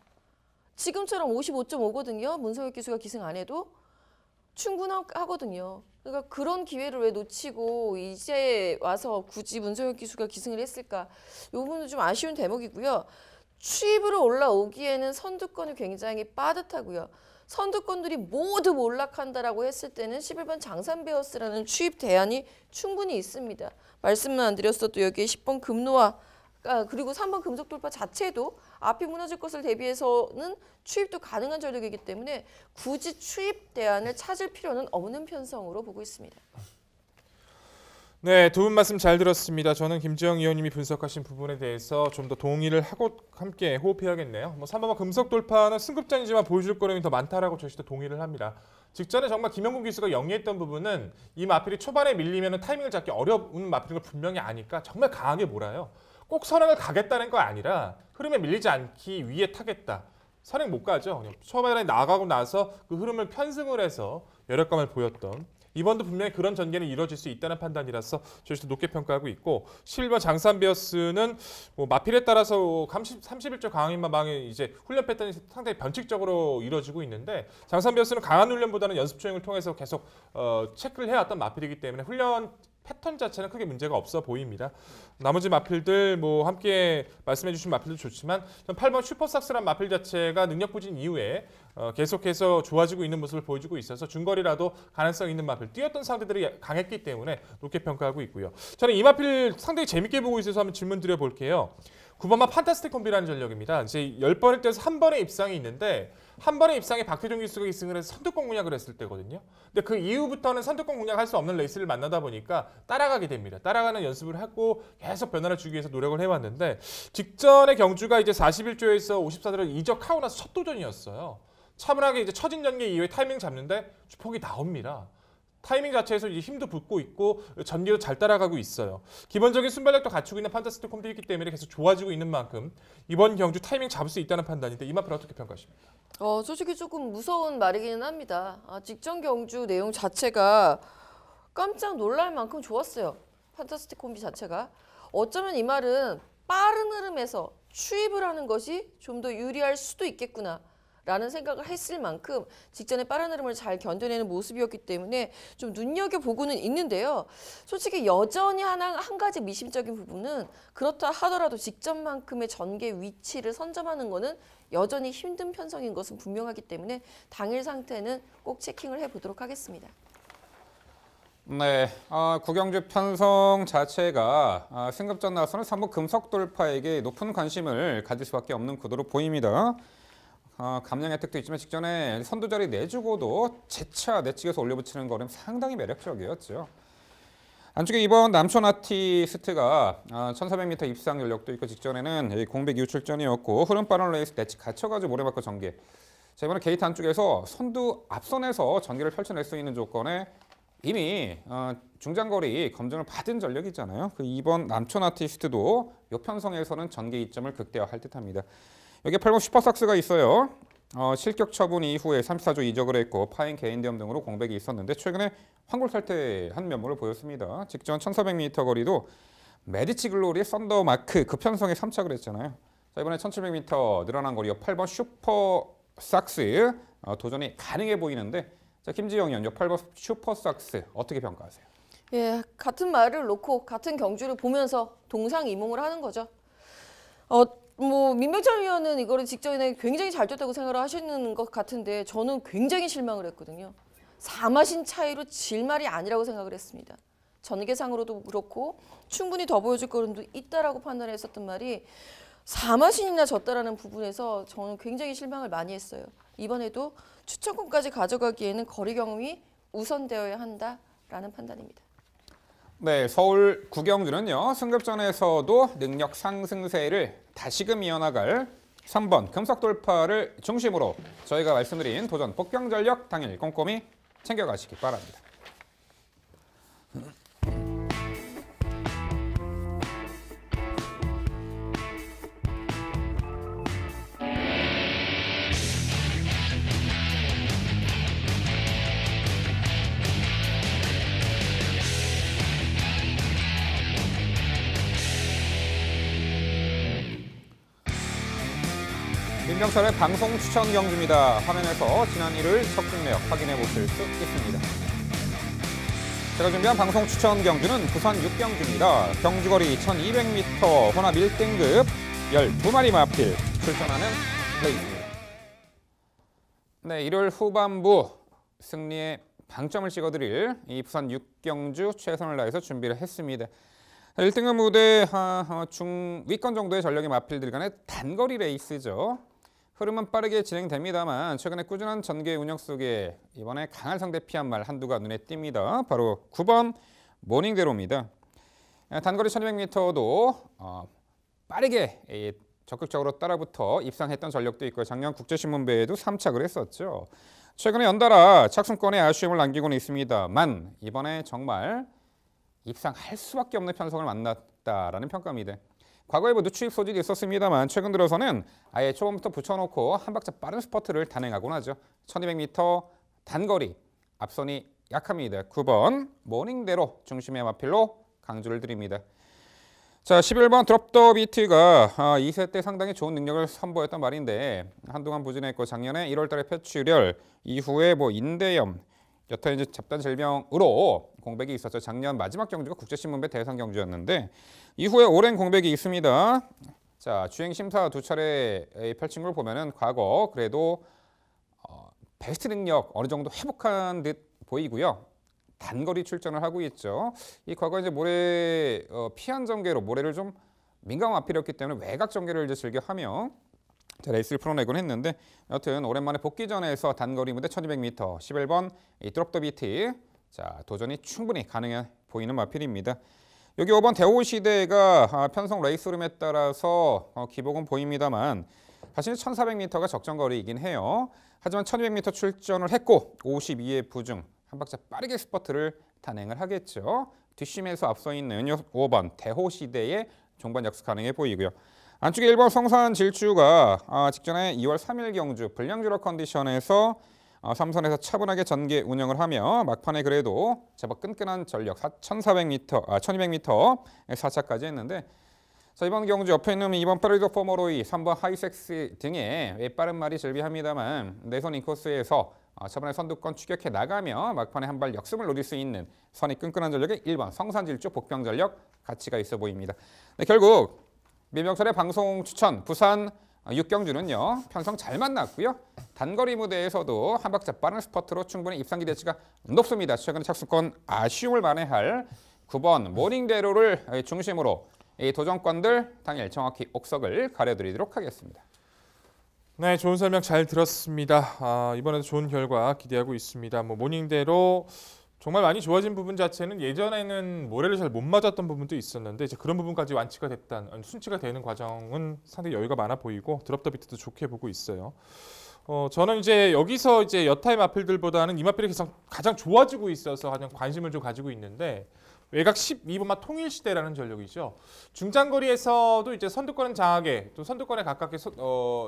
지금처럼 55.5거든요. 문성혁 기수가 기승 안 해도 충분하거든요. 그러니까 그런 기회를 왜 놓치고 이제 와서 굳이 문성혁 기수가 기승을 했을까? 이 부분은 좀 아쉬운 대목이고요. 추입으로 올라오기에는 선두권이 굉장히 빠듯하고요. 선두권들이 모두 몰락한다라고 했을 때는 11번 장산베어스라는 추입 대안이 충분히 있습니다. 말씀은 안 드렸어도 여기에 10번 금노아 그리고 3번 금속돌파 자체도 앞이 무너질 것을 대비해서는 추입도 가능한 전력이기 때문에 굳이 추입 대안을 찾을 필요는 없는 편성으로 보고 있습니다. 네, 두 분 말씀 잘 들었습니다. 저는 김지영 의원님이 분석하신 부분에 대해서 좀 더 동의를 하고 함께 호흡해야겠네요. 3번 금속 돌파는 승급전이지만 보여줄 거리는 더 많다라고 저희도 동의를 합니다. 직전에 정말 김영국 기수가 영리했던 부분은 이 마필이 초반에 밀리면 타이밍을 잡기 어려운 마필인 걸 분명히 아니까 정말 강하게 몰아요. 꼭 선행을 가겠다는 거 아니라 흐름에 밀리지 않기 위해 타겠다. 선행 못 가죠. 그냥 초반에 나가고 나서 그 흐름을 편승을 해서 여력감을 보였던 이번도 분명히 그런 전개는 이루어질 수 있다는 판단이라서 저희도 높게 평가하고 있고 11번 장산베어스는 마필에 따라서 31조 강인마방의 이제 훈련 패턴이 상당히 변칙적으로 이루어지고 있는데 장산베어스는 강한 훈련보다는 연습 초행을 통해서 계속 체크를 해왔던 마필이기 때문에 훈련 패턴 자체는 크게 문제가 없어 보입니다. 나머지 마필들 함께 말씀해 주신 마필도 좋지만 8번 슈퍼삭스란 마필 자체가 능력 부진 이후에 계속해서 좋아지고 있는 모습을 보여주고 있어서 중거리라도 가능성 있는 마필 뛰었던 상대들이 강했기 때문에 높게 평가하고 있고요. 저는 이 마필 상당히 재밌게 보고 있어서 한번 질문 드려볼게요. 9번마 판타스틱 콤비라는 전력입니다. 이제 10번을 뛰어서 한 번의 입상이 있는데 한 번의 입상에 박태종 기수가 기승을 해서 선두권 공략을 했을 때거든요. 근데 그 이후부터는 선두권 공략할 수 없는 레이스를 만나다 보니까 따라가게 됩니다. 따라가는 연습을 하고 계속 변화를 주기 위해서 노력을 해왔는데 직전의 경주가 이제 41조에서 54조를 이적하고 나서 첫 도전이었어요. 차분하게 이제 처진 전개 이후에 타이밍 잡는데 주폭이 나옵니다. 타이밍 자체에서 이제 힘도 붙고 있고 전개도 잘 따라가고 있어요. 기본적인 순발력도 갖추고 있는 판타스틱 콤비이기 때문에 계속 좋아지고 있는 만큼 이번 경주 타이밍 잡을 수 있다는 판단인데 이 마필 어떻게 평가하십니까? 솔직히 조금 무서운 말이기는 합니다. 직전 경주 내용 자체가 깜짝 놀랄 만큼 좋았어요. 판타스틱 콤비 자체가. 어쩌면 이 말은 빠른 흐름에서 추입을 하는 것이 좀 더 유리할 수도 있겠구나. 라는 생각을 했을 만큼 직전에 빠른 흐름을 잘 견뎌내는 모습이었기 때문에 좀 눈여겨보고는 있는데요. 솔직히 여전히 한 가지 미심적인 부분은 그렇다 하더라도 직전만큼의 전개 위치를 선점하는 것은 여전히 힘든 편성인 것은 분명하기 때문에 당일 상태는 꼭 체킹을 해보도록 하겠습니다. 네, 구경주 편성 자체가 승급전 나서는 3번 금속 돌파에게 높은 관심을 가질 수밖에 없는 구도로 보입니다. 감량 혜택도 있지만 직전에 선두 자리 내주고도 재차 내측에서 올려붙이는 걸음 상당히 매력적이었죠. 안쪽에 이번 남촌 아티스트가 1400m 입상 연력도 있고 직전에는 공백 이후 출전이었고 흐름 빠른 레이스 내측 갇혀가지고 모래바꿔 전개. 자, 이번에 게이트 안쪽에서 선두 앞선에서 전개를 펼쳐낼 수 있는 조건에 이미 중장거리 검증을 받은 전력이잖아요. 그 이번 남촌 아티스트도 이 편성에서는 전개 이점을 극대화할 듯합니다. 여기에 8번 슈퍼삭스가 있어요. 실격 처분 이후에 34조 이적을 했고 파인 개인대험 등으로 공백이 있었는데 최근에 환골탈퇴한 면모를 보였습니다. 직전 1400m 거리도 메디치 글로리의 썬더마크 그 편성에 3착을 했잖아요. 자, 이번에 1700m 늘어난 거리요. 8번 슈퍼삭스 도전이 가능해 보이는데 자, 김지영 의원 8번 슈퍼삭스 어떻게 평가하세요? 예, 같은 말을 놓고 같은 경주를 보면서 동상이몽을 하는 거죠. 민병철 위원은 이거를 직전에 굉장히 잘 뛰었다고 생각을 하시는 것 같은데 저는 굉장히 실망을 했거든요. 4마신 차이로 질 말이 아니라고 생각을 했습니다. 전개상으로도 그렇고 충분히 더 보여줄 거름도 있다라고 판단했었던 말이 4마신이나 졌다라는 부분에서 저는 굉장히 실망을 많이 했어요. 이번에도 추천권까지 가져가기에는 거리 경험이 우선되어야 한다라는 판단입니다. 네, 서울 구경주는요. 승급전에서도 능력 상승세를 다시금 이어나갈 3번 금속 돌파를 중심으로 저희가 말씀드린 도전 복병전력 당일 꼼꼼히 챙겨가시기 바랍니다. 민병철의 방송 추천 경주입니다. 화면에서 지난 일요일 적중 내역 확인해 보실 수 있습니다. 제가 준비한 방송 추천 경주는 부산 6경주입니다. 경주거리 1200m 혼합 1등급 12마리 마필 출전하는 레이스입니다. 네, 일요일 후반부 승리의 방점을 찍어드릴 이 부산 6경주 최선을 다해서 준비를 했습니다. 1등급 무대 중위권 정도의 전력의 마필들 간의 단거리 레이스죠. 흐름은 빠르게 진행됩니다만 최근에 꾸준한 전개 운영 속에 이번에 강한 상대 피한 말 한두가 눈에 띕니다. 바로 9번 모닝대로입니다. 단거리 1200m도 빠르게 적극적으로 따라붙어 입상했던 전력도 있고 작년 국제신문배에도 3착을 했었죠. 최근에 연달아 착순권에 아쉬움을 남기고는 있습니다만 이번에 정말 입상할 수밖에 없는 편성을 만났다라는 평가입니다. 과거에 누추입 소질이 있었습니다만 최근 들어서는 아예 초반부터 붙여놓고 한 박자 빠른 스퍼트를 단행하곤 하죠. 1200m 단거리 앞선이 약합니다. 9번 모닝대로 중심의 마필로 강조를 드립니다. 자, 11번 드롭 더 비트가 2세 때 상당히 좋은 능력을 선보였단 말인데 한동안 부진했고 작년에 1월 달에 폐출혈 이후에 인대염 여타 이제 잡단 질병으로 공백이 있었죠. 작년 마지막 경주가 국제신문배 대상 경주였는데 이후에 오랜 공백이 있습니다. 자, 주행 심사 2차례 펼친 걸 보면은 과거 그래도 베스트 능력 어느 정도 회복한 듯 보이고요. 단거리 출전을 하고 있죠. 이 과거 이제 모래 피한 전개로 모래를 좀 민감한 마필이었기 때문에 외곽 전개를 이제 즐겨하며 레이스를 풀어내곤 했는데 여튼 오랜만에 복귀전에서 단거리 무대 1200m 11번 드롭 더 비트 자 도전이 충분히 가능해 보이는 마필입니다. 여기 5번 대호시대가 편성 레이스 흐름에 따라서 기복은 보입니다만 사실 1400m가 적정거리이긴 해요. 하지만 1200m 출전을 했고 52의 부중 한 박자 빠르게 스퍼트를 단행을 하겠죠. 뒷심에서 앞서 있는 5번 대호시대의 종반 역습 가능해 보이고요. 안쪽에 1번 성산 질주가 직전에 2월 3일 경주 불량주력 컨디션에서 3선에서 차분하게 전개 운영을 하며 막판에 그래도 제법 끈끈한 전력 1200m 4차까지 했는데 자, 이번 경주 옆에 있는 2번 파리도 포머로이 3번 하이섹스 등의 빠른 말이 즐비합니다만 내선 인코스에서 저번에 선두권 추격해 나가며 막판에 한 발 역습을 노릴 수 있는 선이 끈끈한 전력의 1번 성산질주 복병 전력 가치가 있어 보입니다. 네, 결국 민병철의 방송 추천 부산 6경주는요. 편성 잘 만났고요. 단거리 무대에서도 한 박자 빠른 스퍼트로 충분히 입상 기대치가 높습니다. 최근에 착수권 아쉬움을 만회할 9번 모닝대로를 중심으로 이 도전권들 당일 정확히 옥석을 가려드리도록 하겠습니다. 네, 좋은 설명 잘 들었습니다. 이번에도 좋은 결과 기대하고 있습니다. 모닝대로 정말 많이 좋아진 부분 자체는 예전에는 모래를 잘 못 맞았던 부분도 있었는데 이제 그런 부분까지 완치가 됐다는 순치가 되는 과정은 상당히 여유가 많아 보이고 드롭 더 비트도 좋게 보고 있어요. 저는 이제 여기서 이제 여타의 마필들보다는 이 마필이 가장 좋아지고 있어서 가장 관심을 좀 가지고 있는데 외곽 12번마 통일시대라는 전력이죠. 중장거리에서도 이제 선두권은 장하게 또 선두권에 가깝게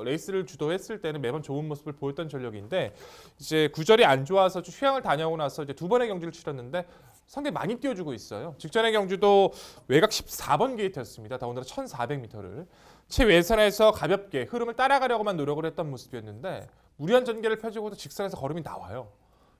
레이스를 주도했을 때는 매번 좋은 모습을 보였던 전력인데 이제 구절이 안 좋아서 좀 휴양을 다녀오고 나서 이제 2번의 경주를 치렀는데 상당히 많이 띄워주고 있어요. 직전의 경주도 외곽 14번 게이트였습니다. 더군다나 1400m를 최외선에서 가볍게 흐름을 따라가려고만 노력을 했던 모습이었는데 무리한 전개를 펴주고도 직선에서 걸음이 나와요.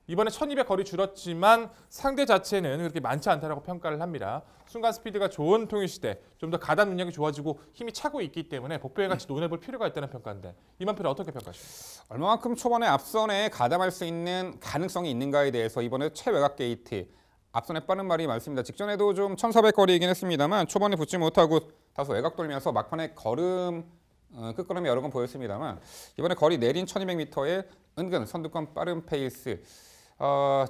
이번에 1200 거리 줄었지만 상대 자체는 그렇게 많지 않다라고 평가를 합니다. 순간 스피드가 좋은 통일시대, 좀 더 가담 능력이 좋아지고 힘이 차고 있기 때문에 복병에 같이 논해볼 필요가 있다는 평가인데 이 마필을 어떻게 평가하십니까? 얼마만큼 초반에 앞선에 가담할 수 있는 가능성이 있는가에 대해서 이번에 최외곽 게이트 앞선에 빠른 말이 많습니다. 직전에도 좀 1400 거리이긴 했습니다만 초반에 붙지 못하고 다소 외곽 돌면서 막판에 끝걸음이 여러 번 보였습니다만 이번에 거리 내린 1200m의 은근 선두권 빠른 페이스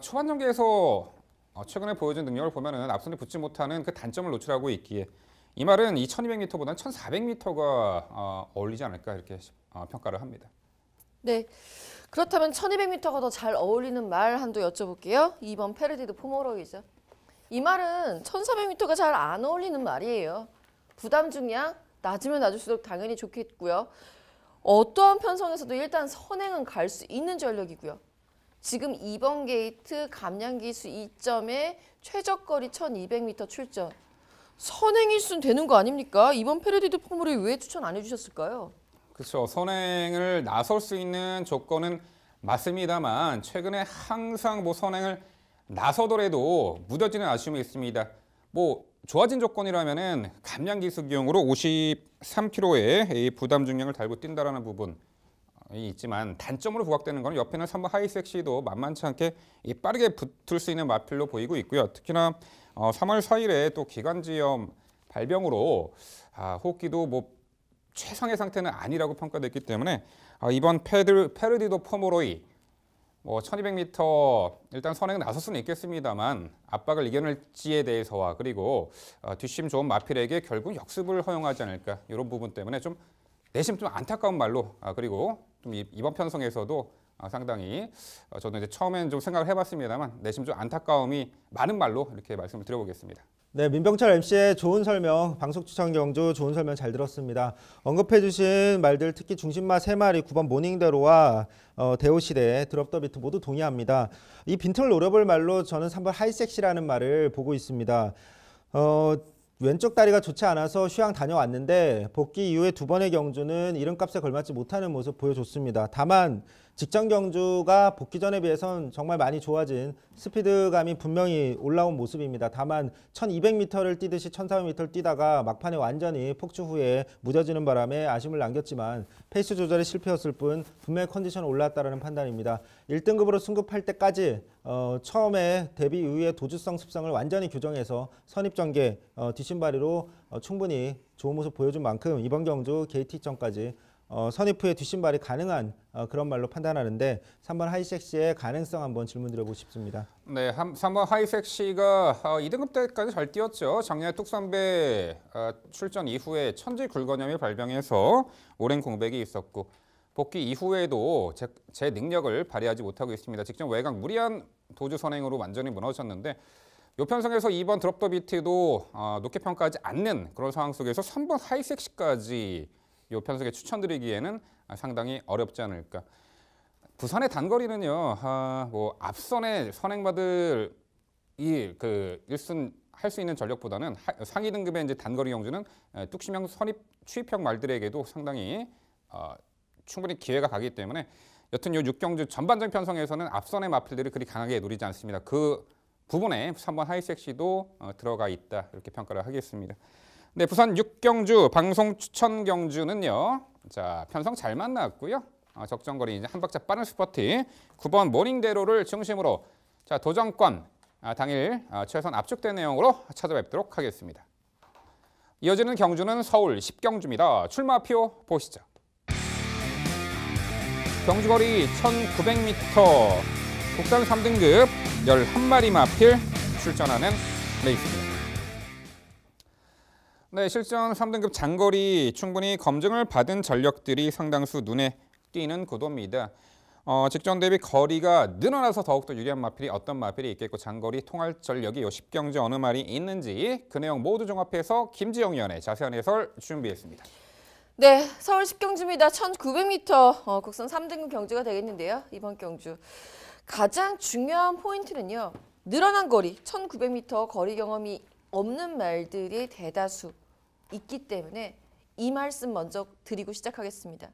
초반 전개에서 최근에 보여준 능력을 보면은 앞선에 붙지 못하는 그 단점을 노출하고 있기에 이 말은 이 1200m보다는 1400m가 어울리지 않을까 이렇게 평가를 합니다. 네, 그렇다면 1200m가 더 잘 어울리는 말 한두 여쭤볼게요. 2번 페르디드 포머로이죠. 이 말은 1400m가 잘 안 어울리는 말이에요. 부담 중량 낮으면 낮을수록 당연히 좋겠고요. 어떠한 편성에서도 일단 선행은 갈 수 있는 전력이고요. 지금 2번 게이트 감량기수 2점에 최저거리 1200m 출전. 선행일순 되는 거 아닙니까? 2번 페르디드 포머로이 왜 추천 안 해주셨을까요? 그렇죠. 선행을 나설 수 있는 조건은 맞습니다만 최근에 항상 뭐 선행을 나서더라도 무뎌지는 아쉬움이 있습니다. 뭐 좋아진 조건이라면은 감량 기수기용으로 53kg의 부담 중량을 달고 뛴다라는 부분이 있지만 단점으로 부각되는 건 옆에는 3번 하이섹시도 만만치 않게 빠르게 붙을 수 있는 마필로 보이고 있고요. 특히나 3월 4일에 또 기관지염 발병으로 호흡기도 뭐 최상의 상태는 아니라고 평가됐기 때문에 이번 페르디도 포모로이 1200m 일단 선행은 나설 수는 있겠습니다만 압박을 이겨낼지에 대해서와 그리고 뒷심 좋은 마필에게 결국 역습을 허용하지 않을까 이런 부분 때문에 좀 내심 좀 안타까운 말로 그리고 좀 이번 편성에서도 상당히 저도 이제 처음엔 좀 생각을 해봤습니다만 내심 좀 안타까움이 많은 말로 이렇게 말씀을 드려보겠습니다. 네, 민병철 MC의 좋은 설명, 방송 추천 경주 좋은 설명 잘 들었습니다. 언급해 주신 말들 특히 중심마 3마리 9번 모닝대로와 대오시대 드롭 더 비트 모두 동의합니다. 이 빈틈을 노려볼 말로 저는 3번 하이섹시라는 말을 보고 있습니다. 왼쪽 다리가 좋지 않아서 휴양 다녀왔는데 복귀 이후에 2번의 경주는 이름값에 걸맞지 못하는 모습 보여줬습니다. 다만 직전 경주가 복귀 전에 비해선 정말 많이 좋아진 스피드감이 분명히 올라온 모습입니다. 다만 1200m를 뛰듯이 1400m를 뛰다가 막판에 완전히 폭주 후에 무뎌지는 바람에 아쉬움을 남겼지만 페이스 조절에 실패였을 뿐 분명히 컨디션이 올랐다는 판단입니다. 1등급으로 승급할 때까지 처음에 데뷔 이후에 도주성 습성을 완전히 교정해서 선입전개 뒷심발이로 충분히 좋은 모습 보여준 만큼 이번 경주 KT전까지 선입 후에 뒷심발이 가능한 그런 말로 판단하는데 3번 하이섹시의 가능성 한번 질문 드려보고 싶습니다. 네, 3번 하이섹시가 2등급 때까지 잘 뛰었죠. 작년에 뚝선배 출전 이후에 천지 굴건염이 발병해서 오랜 공백이 있었고 복귀 이후에도 제 능력을 발휘하지 못하고 있습니다. 직전 외곽 무리한 도주 선행으로 완전히 무너졌는데 요 편성에서 2번 드롭 더 비트도 높게 평가하지 않는 그런 상황 속에서 3번 하이섹시까지 이 편성에 추천드리기에는 상당히 어렵지 않을까. 부산의 단거리는요, 뭐 앞선에 선행받을 일순 할 수 있는 전력보다는 상위 등급의 이제 단거리 경주는 뚝심형 선입 추입형 말들에게도 상당히 충분히 기회가 가기 때문에 여튼 요 6경주 전반전 편성에서는 앞선의 마필들이 그리 강하게 노리지 않습니다. 그 부분에 3번 하이섹시도 들어가 있다 이렇게 평가를 하겠습니다. 네, 부산 6경주 방송 추천 경주는요. 자, 편성 잘 만났고요. 적정거리 이제 한 박자 빠른 스퍼트 9번 모닝대로를 중심으로 자, 도전권 당일 최선 압축된 내용으로 찾아뵙도록 하겠습니다. 이어지는 경주는 서울 10경주입니다. 출마표 보시죠. 경주거리 1900m 국산 3등급 11마리 마필 출전하는 레이스입니다. 네, 실전 3등급 장거리 충분히 검증을 받은 전력들이 상당수 눈에 띄는 구도입니다. 직전 대비 거리가 늘어나서 더욱더 유리한 마필이 어떤 마필이 있겠고 장거리 통할 전력이 요 10경주 어느 말이 있는지 그 내용 모두 종합해서 김지영 위원의 자세한 해설 준비했습니다. 네, 서울 10경주입니다. 1900m 국산 3등급 경주가 되겠는데요. 이번 경주 가장 중요한 포인트는요. 늘어난 거리, 1900m 거리 경험이 없는 말들이 대다수 있기 때문에 이 말씀 먼저 드리고 시작하겠습니다.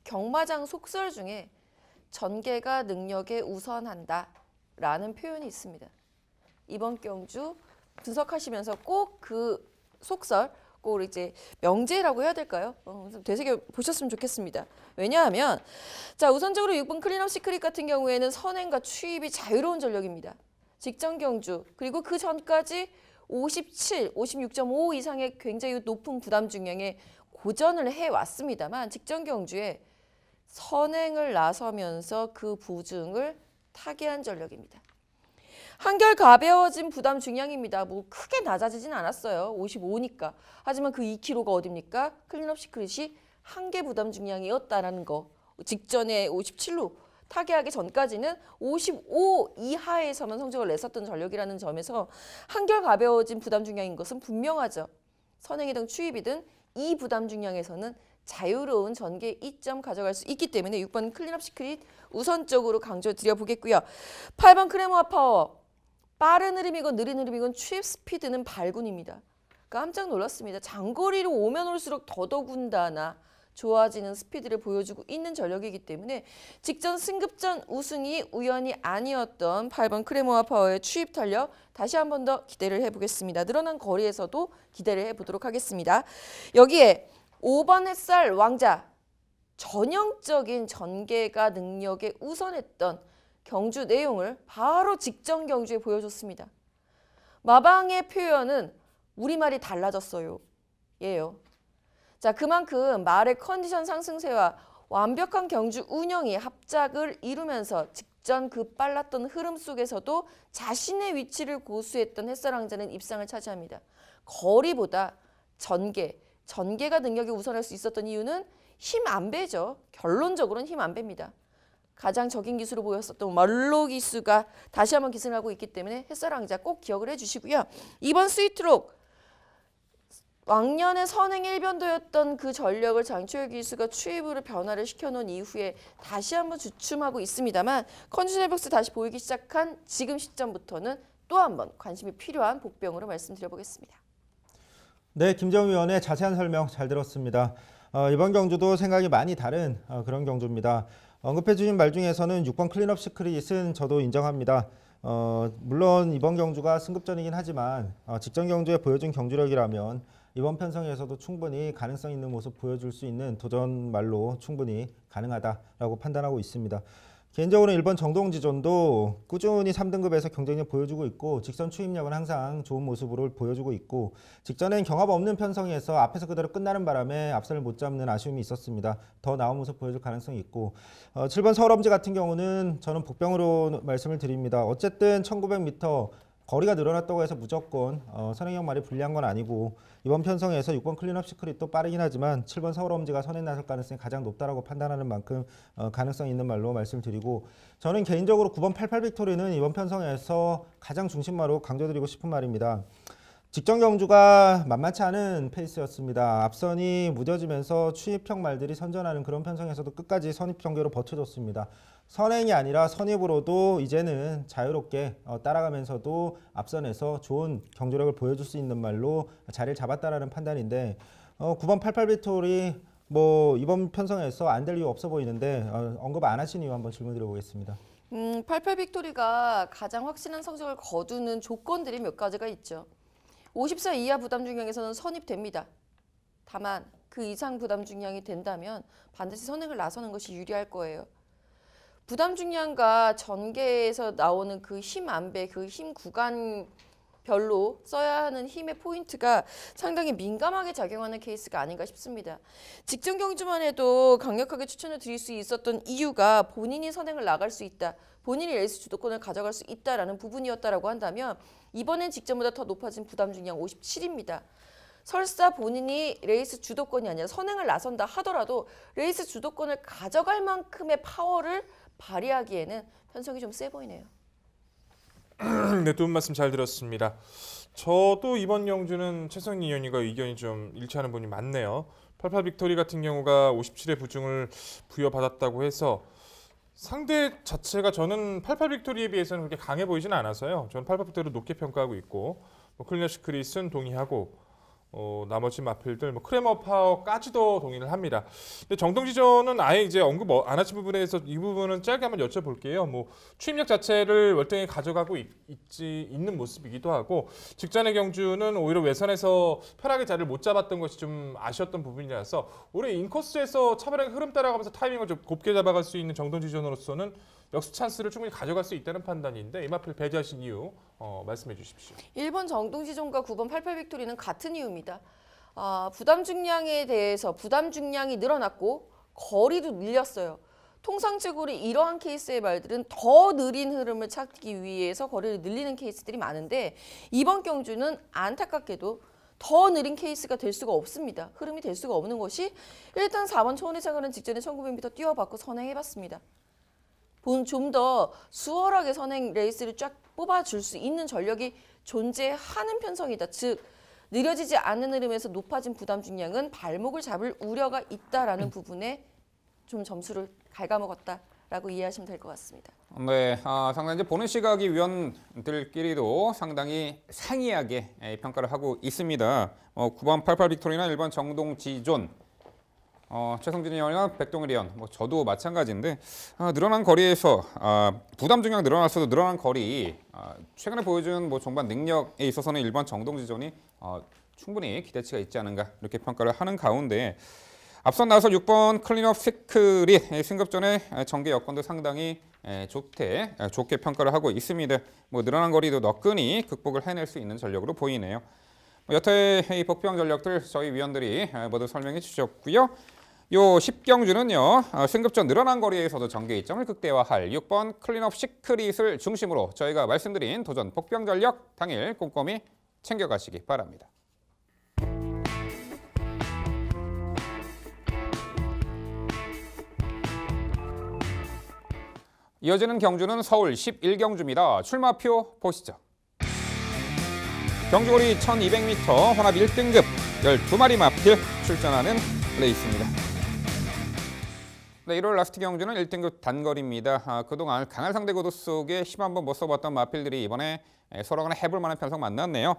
경마장 속설 중에 전개가 능력에 우선한다 라는 표현이 있습니다. 이번 경주 분석하시면서 꼭 그 속설 꼭 이제 명제라고 해야 될까요? 되새겨 보셨으면 좋겠습니다. 왜냐하면 자 우선적으로 6번 클린업 시크릿 같은 경우에는 선행과 추입이 자유로운 전력입니다. 직전 경주 그리고 그 전까지 57, 56.5 이상의 굉장히 높은 부담 중량에 고전을 해왔습니다만 직전 경주에 선행을 나서면서 그 부증을 타개한 전력입니다. 한결 가벼워진 부담 중량입니다. 뭐 크게 낮아지진 않았어요. 55니까. 하지만 그 2kg가 어딥니까? 클린업 시크릿이 한계 부담 중량이었다는 거. 직전에 57로 타개하기 전까지는 55 이하에서만 성적을 냈었던 전력이라는 점에서 한결 가벼워진 부담 중량인 것은 분명하죠. 선행이든 추입이든 이 부담 중량에서는 자유로운 전개 2점 가져갈 수 있기 때문에 6번 클린업 시크릿 우선적으로 강조드려 보겠고요. 8번 크레모아 파워. 빠른 흐름이건 느린 흐름이건 추입 스피드는 발군입니다. 깜짝 놀랐습니다. 장거리로 오면 올수록 더더군다나 좋아지는 스피드를 보여주고 있는 전력이기 때문에 직전 승급전 우승이 우연이 아니었던 8번 크레모아 파워의 추입 탄력 다시 한 번 더 기대를 해보겠습니다. 늘어난 거리에서도 기대를 해보도록 하겠습니다. 여기에 5번 햇살 왕자 전형적인 전개가 능력에 우선했던 경주 내용을 바로 직전 경주에 보여줬습니다. 마방의 표현은 우리말이 달라졌어요. 예요. 자, 그만큼 말의 컨디션 상승세와 완벽한 경주 운영이 합작을 이루면서 직전 그 빨랐던 흐름 속에서도 자신의 위치를 고수했던 햇살왕자는 입상을 차지합니다. 거리보다 전개가 능력이 우선할 수 있었던 이유는 힘 안배죠. 결론적으로는 힘 안배입니다. 가장 적인 기수로 보였었던 멀로 기수가 다시 한번 기승하고 있기 때문에 햇살왕자 꼭 기억을 해주시고요. 이번 스위트록 왕년의 선행 1변도였던 그 전력을 장초열 기수가 추입으로 변화를 시켜놓은 이후에 다시 한번 주춤하고 있습니다만 컨디션 회복세 다시 보이기 시작한 지금 시점부터는 또 한번 관심이 필요한 복병으로 말씀드려보겠습니다. 네, 김정우 위원의 자세한 설명 잘 들었습니다. 이번 경주도 생각이 많이 다른 그런 경주입니다. 언급해 주신 말 중에서는 6번 클린업 시크릿은 저도 인정합니다. 물론 이번 경주가 승급전이긴 하지만 직전 경주에 보여준 경주력이라면 이번 편성에서도 충분히 가능성 있는 모습 보여줄 수 있는 도전 말로 충분히 가능하다라고 판단하고 있습니다. 개인적으로 1번 정동지존도 꾸준히 3등급에서 경쟁력 보여주고 있고 직선 추입력은 항상 좋은 모습으로 보여주고 있고 직전엔 경합 없는 편성에서 앞에서 그대로 끝나는 바람에 앞선을 못 잡는 아쉬움이 있었습니다. 더 나은 모습 보여줄 가능성이 있고 7번 서울엄지 같은 경우는 저는 복병으로 말씀을 드립니다. 어쨌든 1900m 거리가 늘어났다고 해서 무조건 선행형 말이 불리한 건 아니고 이번 편성에서 6번 클린업 시크릿도 빠르긴 하지만 7번 서울엄지가 선에 나설 가능성이 가장 높다라고 판단하는 만큼 가능성 있는 말로 말씀드리고 저는 개인적으로 9번 88 빅토리는 이번 편성에서 가장 중심마로 강조드리고 싶은 말입니다. 직전 경주가 만만치 않은 페이스였습니다. 앞선이 무뎌지면서 추입형 말들이 선전하는 그런 편성에서도 끝까지 선입 경계로 버텨줬습니다. 선행이 아니라 선입으로도 이제는 자유롭게 따라가면서도 앞선에서 좋은 경주력을 보여줄 수 있는 말로 자리를 잡았다라는 판단인데 9번 88 빅토리 이번 편성에서 안 될 이유 없어 보이는데 언급 안 하신 이유 한번 질문 드려보겠습니다. 88 빅토리가 가장 확실한 성적을 거두는 조건들이 몇 가지가 있죠. 54 이하 부담 중량에서는 선입됩니다. 다만 그 이상 부담 중량이 된다면 반드시 선행을 나서는 것이 유리할 거예요. 부담 중량과 전개에서 나오는 그 힘 안배, 그 힘 구간별로 써야 하는 힘의 포인트가 상당히 민감하게 작용하는 케이스가 아닌가 싶습니다. 직전 경주만 해도 강력하게 추천을 드릴 수 있었던 이유가 본인이 선행을 나갈 수 있다. 본인이 레이스 주도권을 가져갈 수 있다라는 부분이었다라고 한다면 이번엔 직전보다 더 높아진 부담 중량 57입니다. 설사 본인이 레이스 주도권이 아니라 선행을 나선다 하더라도 레이스 주도권을 가져갈 만큼의 파워를 발휘하기에는 편성이 좀 세 보이네요. 네, 두 분 말씀 잘 들었습니다. 저도 이번 경주는 최성희 의원님과 의견이 좀 일치하는 분이 많네요. 88 빅토리 같은 경우가 57의 부중을 부여받았다고 해서 상대 자체가 저는 88 빅토리에 비해서는 그렇게 강해 보이지는 않아서요. 저는 88 빅토리를 높게 평가하고 있고 클린업 시크릿은 동의하고 나머지 마필들 크레머 파워까지도 동의를 합니다. 근데 정동지전은 아예 이제 언급 안 하신 부분에서 이 부분은 짧게 한번 여쭤볼게요. 추임력 자체를 월등히 가져가고 있는 모습이기도 하고 직전의 경주는 오히려 외선에서 편하게 자리를 못 잡았던 것이 좀 아쉬웠던 부분이라서 올해 인코스에서 차분하게 흐름 따라가면서 타이밍을 좀 곱게 잡아갈 수 있는 정동지전으로서는 역수 찬스를 충분히 가져갈 수 있다는 판단인데 이 마필 배제하신 이유 말씀해 주십시오. 1번 정동지존과 9번 88 빅토리는 같은 이유입니다. 부담 중량에 대해서 부담 중량이 늘어났고 거리도 늘렸어요. 통상적으로 이러한 케이스의 말들은 더 느린 흐름을 찾기 위해서 거리를 늘리는 케이스들이 많은데 이번 경주는 안타깝게도 더 느린 케이스가 될 수가 없습니다. 흐름이 될 수가 없는 것이 일단 4번 초원의 차가는 직전에 1900m 뛰어봤고 선행해봤습니다. 좀 더 수월하게 선행 레이스를 쫙 뽑아줄 수 있는 전력이 존재하는 편성이다. 즉 느려지지 않는 흐름에서 높아진 부담 중량은 발목을 잡을 우려가 있다라는 부분에 좀 점수를 갉아먹었다라고 이해하시면 될 것 같습니다. 네, 상당히 이제 보는 시각이 위원들끼리도 상당히 상이하게 평가를 하고 있습니다. 9번 88 빅토리나 1번 정동지존 최성진이 형이나 백동일 의원, 저도 마찬가지인데 늘어난 거리에서 부담 중량 늘어났어도 늘어난 거리 최근에 보여준 종반 능력에 있어서는 일본 정동지전이 충분히 기대치가 있지 않은가 이렇게 평가를 하는 가운데 앞선 나서 6번 클린업 시크릿 승급전의 전개 여건도 상당히 좋게 평가를 하고 있습니다. 늘어난 거리도 너끈히 극복을 해낼 수 있는 전력으로 보이네요. 여태 이 복병 전력들 저희 위원들이 모두 설명해 주셨고요. 요 10경주는요. 승급전 늘어난 거리에서도 전개 이점을 극대화할 6번 클린업 시크릿을 중심으로 저희가 말씀드린 도전 복병 전력 당일 꼼꼼히 챙겨가시기 바랍니다. 이어지는 경주는 서울 11경주입니다. 출마표 보시죠. 경주거리 1200m 혼합 1등급 12마리 마필 출전하는 레이스입니다. 네, 1월 라스트 경주는 1등급 단거리입니다. 그동안 강한 상대 구도 속에 힘 한번 못 써봤던 마필들이 이번에 서로 간에 해볼 만한 편성 만났네요.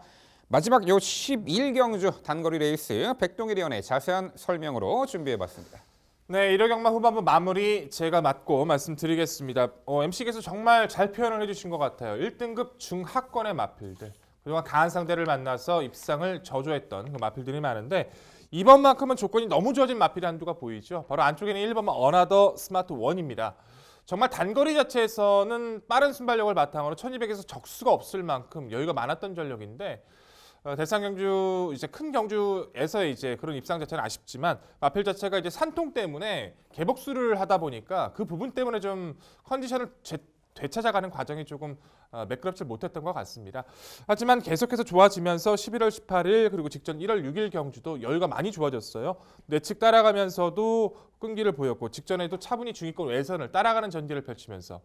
마지막 요 11경주 단거리 레이스 백동일 의원의 자세한 설명으로 준비해봤습니다. 네, 1호 경마 후반부 마무리 제가 맡고 말씀드리겠습니다. MC께서 정말 잘 표현을 해주신 것 같아요. 1등급 중하권의 마필들. 그동안 강한 상대를 만나서 입상을 저조했던 그 마필들이 많은데 이번만큼은 조건이 너무 좋아진 마필의 한두가 보이죠. 바로 안쪽에는 1번만 어나더 스마트 1입니다. 정말 단거리 자체에서는 빠른 순발력을 바탕으로 1200에서 적수가 없을 만큼 여유가 많았던 전력인데 대상 경주 이제 큰 경주에서 이제 그런 입상 자체는 아쉽지만 마필 자체가 이제 산통 때문에 개복수를 하다 보니까 그 부분 때문에 좀 컨디션을 되찾아가는 과정이 조금 매끄럽지 못했던 것 같습니다. 하지만 계속해서 좋아지면서 11월 18일 그리고 직전 1월 6일 경주도 여유가 많이 좋아졌어요. 내측 따라가면서도 끈기를 보였고 직전에도 차분히 중위권 외선을 따라가는 전개를 펼치면서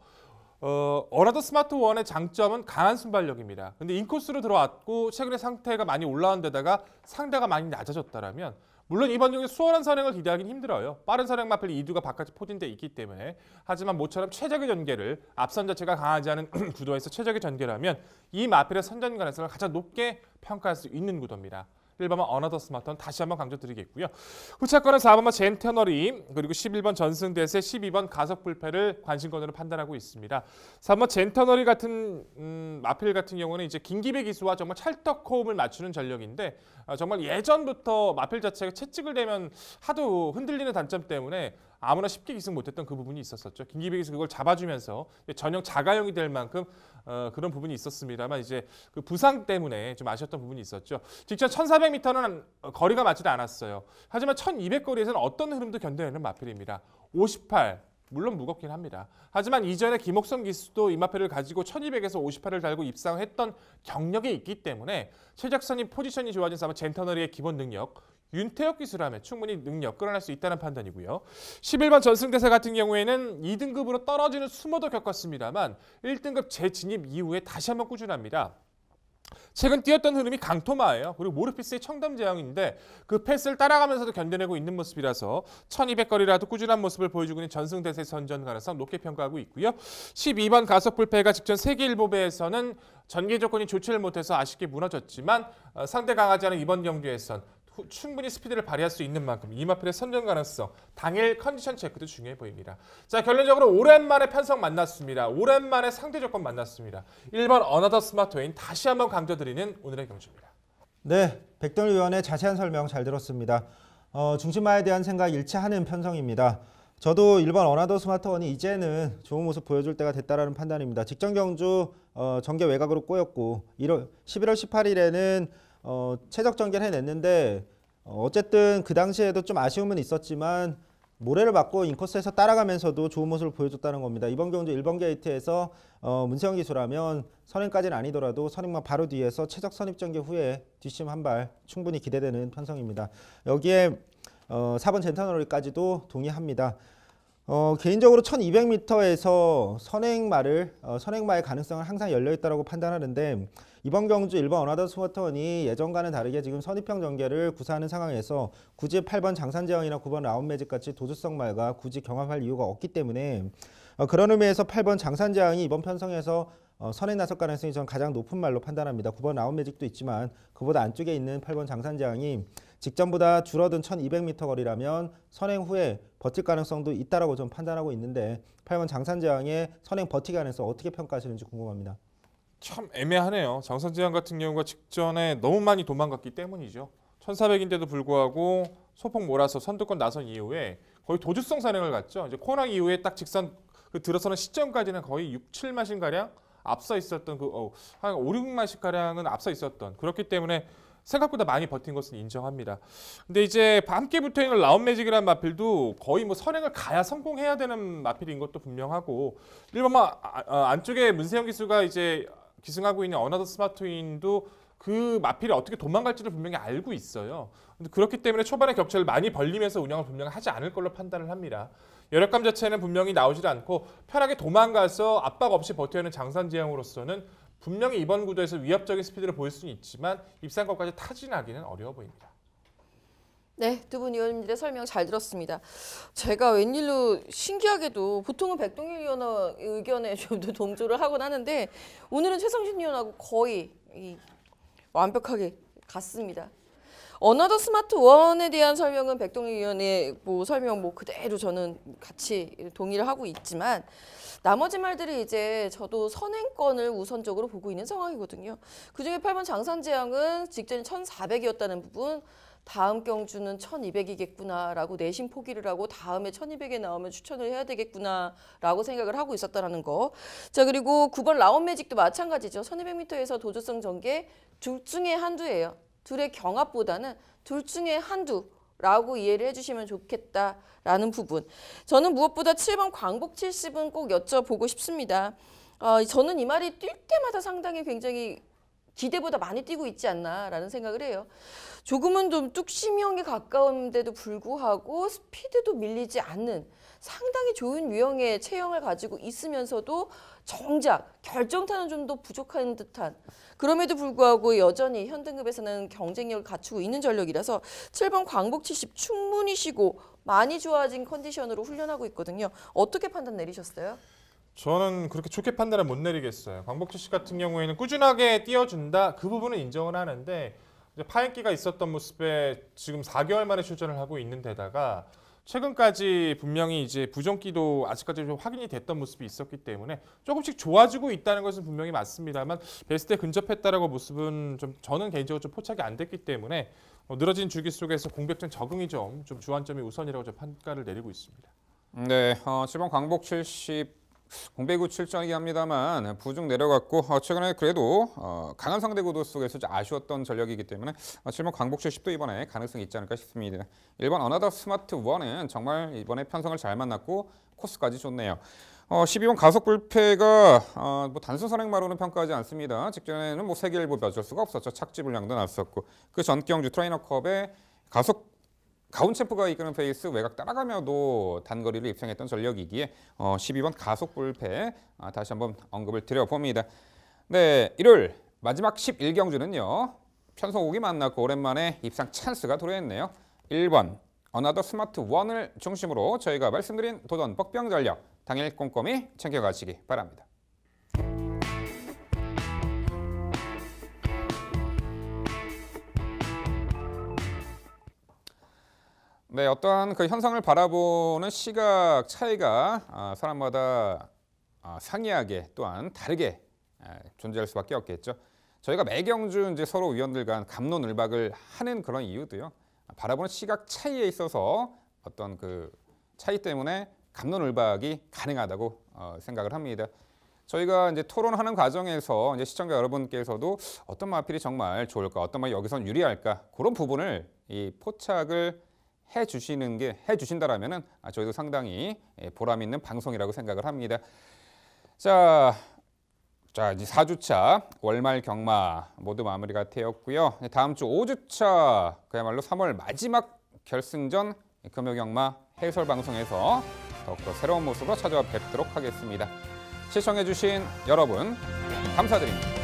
어나더 스마트 1의 장점은 강한 순발력입니다. 근데 인코스로 들어왔고 최근에 상태가 많이 올라온 데다가 상대가 많이 낮아졌다라면 물론 이번 경기 수월한 선행을 기대하기는 힘들어요. 빠른 선행 마필 이두가 바깥에 포진돼 있기 때문에. 하지만 모처럼 최적의 전개를 앞선 자체가 강하지 않은 구도에서 최적의 전개라면 이 마필의 선전 가능성을 가장 높게 평가할 수 있는 구도입니다. 1번만 어나더 스마트는 다시 한번 강조드리겠고요. 후차권은 4번만 젠터너리 그리고 11번 전승대세 12번 가석불패를 관심권으로 판단하고 있습니다. 3번 젠터너리 같은 마필 같은 경우는 이제 김기배 기수와 정말 찰떡 호흡을 맞추는 전력인데 정말 예전부터 마필 자체가 채찍을 대면 하도 흔들리는 단점 때문에 아무나 쉽게 기승 못했던 그 부분이 있었었죠. 김기배 기수 그걸 잡아주면서 전형 자가용이 될 만큼 그런 부분이 있었습니다만 이제 그 부상 때문에 좀 아쉬웠던 부분이 있었죠. 직전 1400m는 거리가 맞지도 않았어요. 하지만 1200거리에서는 어떤 흐름도 견뎌내는 마필입니다. 58 물론 무겁긴 합니다. 하지만 이전에 김옥성 기수도 이 마필을 가지고 1200에서 58을 달고 입상했던 경력이 있기 때문에 최적선이 포지션이 좋아진 사람 젠터너리의 기본 능력 윤태혁 기수라면 충분히 능력 끌어낼 수 있다는 판단이고요. 11번 전승대세 같은 경우에는 2등급으로 떨어지는 수모도 겪었습니다만 1등급 재진입 이후에 다시 한번 꾸준합니다. 최근 뛰었던 흐름이 강토마예요. 그리고 모르피스의 청담제왕인데 그 패스를 따라가면서도 견뎌내고 있는 모습이라서 1200거리라도 꾸준한 모습을 보여주고 있는 전승대세 선전 가능성 높게 평가하고 있고요. 12번 가속불패가 직전 세계일보배에서는 전개 조건이 좋지를 못해서 아쉽게 무너졌지만 상대 강하지 않은 이번 경기에선 충분히 스피드를 발휘할 수 있는 만큼 이 마필의 선전 가능성, 당일 컨디션 체크도 중요해 보입니다. 자, 결론적으로 오랜만에 편성 만났습니다. 오랜만에 상대 조건 만났습니다. 1번 어나더 스마트웨인 다시 한번 강조드리는 오늘의 경주입니다. 네, 백동일 의원의 자세한 설명 잘 들었습니다. 중심마에 대한 생각 일치하는 편성입니다. 저도 1번 어나더 스마트원이 이제는 좋은 모습 보여줄 때가 됐다라는 판단입니다. 직전 경주 전개 외곽으로 꼬였고 11월 18일에는 최적 전개를 해냈는데 어쨌든 그 당시에도 좀 아쉬움은 있었지만 모래를 맞고 인코스에서 따라가면서도 좋은 모습을 보여줬다는 겁니다. 이번 경주 1번 게이트에서 문세영 기수라면 선행까지는 아니더라도 선행만 바로 뒤에서 최적 선입 전개 후에 뒷심 한 발 충분히 기대되는 편성입니다. 여기에 4번 젠타너리까지도 동의합니다. 개인적으로 1200m에서 선행마의 가능성은 항상 열려있다고 판단하는데 이번 경주 1번 어나더 스마트원이 예전과는 다르게 지금 선입형 전개를 구사하는 상황에서 굳이 8번 장산제왕이나 9번 라운매직 같이 도주성 말과 굳이 경합할 이유가 없기 때문에 그런 의미에서 8번 장산제왕이 이번 편성에서 선행 나설 가능성이 저는 가장 높은 말로 판단합니다. 9번 라운매직도 있지만 그보다 안쪽에 있는 8번 장산제왕이 직전보다 줄어든 1200m 거리라면 선행 후에 버틸 가능성도 있다라고 좀 판단하고 있는데 8번 장산제왕의 선행 버티기 가능성 어떻게 평가하시는지 궁금합니다. 참 애매하네요. 장산제왕 같은 경우가 직전에 너무 많이 도망갔기 때문이죠. 1400인데도 불구하고 소폭 몰아서 선두권 나선 이후에 거의 도주성 산행을 갔죠. 이제 코너 이후에 딱 직선 들어서는 시점까지는 거의 6, 7마신 가량 앞서 있었던 한 5, 6마신 가량은 앞서 있었던 그렇기 때문에 생각보다 많이 버틴 것은 인정합니다. 근데 이제 함께 붙어 있는 라운매직이라는 마필도 거의 뭐 선행을 가야 성공해야 되는 마필인 것도 분명하고 1번 안쪽에 문세영 기수가 이제 기승하고 있는 어나더 스마트윈도 그 마필이 어떻게 도망갈지를 분명히 알고 있어요. 근데 그렇기 때문에 초반에 격차를 많이 벌리면서 운영을 분명히 하지 않을 걸로 판단을 합니다. 여력감 자체는 분명히 나오질 않고 편하게 도망가서 압박 없이 버텨야 하는 장산지향으로서는 분명히 이번 구도에서 위협적인 스피드를 보일 수는 있지만 입상권까지 타진하기는 어려워 보입니다. 네, 두 분 의원님들의 설명 잘 들었습니다. 제가 웬일로 신기하게도 보통은 백동일 의원 의견에 좀 더 동조를 하곤 하는데 오늘은 최성신 의원하고 거의 완벽하게 같습니다. 어나더 스마트 원에 대한 설명은 백동일 의원의 설명 그대로 저는 같이 동의를 하고 있지만 나머지 말들이 이제 저도 선행권을 우선적으로 보고 있는 상황이거든요. 그중에 8번 장산제왕은 직전이 1400이었다는 부분 다음 경주는 1200이겠구나라고 내심 포기를 하고 다음에 1200에 나오면 추천을 해야 되겠구나라고 생각을 하고 있었다는 거. 자, 그리고 9번 라운매직도 마찬가지죠. 1200m에서 도주성 전개 둘 중에 한두예요. 둘의 경합보다는 둘 중에 한두라고 이해를 해주시면 좋겠다라는 부분. 저는 무엇보다 7번 광복 70은 꼭 여쭤보고 싶습니다. 저는 이 말이 뛸 때마다 상당히 굉장히 기대보다 많이 뛰고 있지 않나라는 생각을 해요. 조금은 좀 뚝심형에 가까운데도 불구하고 스피드도 밀리지 않는 상당히 좋은 유형의 체형을 가지고 있으면서도 정작 결정타는 좀 더 부족한 듯한 그럼에도 불구하고 여전히 현등급에서는 경쟁력을 갖추고 있는 전력이라서 7번 광복 70 충분히 쉬고 많이 좋아진 컨디션으로 훈련하고 있거든요. 어떻게 판단 내리셨어요? 저는 그렇게 좋게 판단을 못 내리겠어요. 광복철 씨 같은 경우에는 꾸준하게 뛰어준다. 그 부분은 인정을 하는데 이제 파행기가 있었던 모습에 지금 4개월 만에 출전을 하고 있는 데다가 최근까지 분명히 이제 부종기도 아직까지 좀 확인이 됐던 모습이 있었기 때문에 조금씩 좋아지고 있다는 것은 분명히 맞습니다만 베스트에 근접했다라고 모습은 좀 저는 개인적으로 좀 포착이 안 됐기 때문에 늘어진 주기 속에서 공백전 적응이 좀 주안점이 우선이라고 좀 평가를 내리고 있습니다. 네, 7번 광복 70 공배구 출전이긴 합니다만 부중 내려갔고 최근에 그래도 강한 상대 구도 속에서 좀 아쉬웠던 전력이기 때문에 7번 광복 70도 이번에 가능성이 있지 않을까 싶습니다. 1번 어나더 스마트 원은 정말 이번에 편성을 잘 만났고 코스까지 좋네요. 12번 가속 불패가 단순 선행마로는 평가하지 않습니다. 직전에는 세계일보 어쩔 수가 없었죠. 착지 불량도 났었고 그 전 경주 트레이너컵에 가속 가운챔프가 이끄는 페이스 외곽 따라가며도 단거리를 입상했던 전력이기에 12번 가속 불패 다시 한번 언급을 드려봅니다. 네, 일요일 마지막 11경주는요. 편성욱이 만났고 오랜만에 입상 찬스가 도래했네요. 1번 어나더 스마트 원을 중심으로 저희가 말씀드린 도전 뻑병 전력 당일 꼼꼼히 챙겨가시기 바랍니다. 네, 어떠한 그 현상을 바라보는 시각 차이가 사람마다 상이하게 또한 다르게 존재할 수밖에 없겠죠. 저희가 매경주 이제 서로 위원들 간 갑론을박을 하는 그런 이유도요. 바라보는 시각 차이에 있어서 어떤 그 차이 때문에 갑론을박이 가능하다고 생각을 합니다. 저희가 이제 토론하는 과정에서 이제 시청자 여러분께서도 어떤 마필이 정말 좋을까, 어떤 마필이 여기선 유리할까 그런 부분을 이 포착을 해주신다라면은 저희도 상당히 보람 있는 방송이라고 생각을 합니다. 자 이제 4주차 월말 경마 모두 마무리가 되었고요. 다음 주 5주차 그야말로 3월 마지막 결승전 금요 경마 해설 방송에서 더욱더 새로운 모습으로 찾아와 뵙도록 하겠습니다. 시청해주신 여러분 감사드립니다.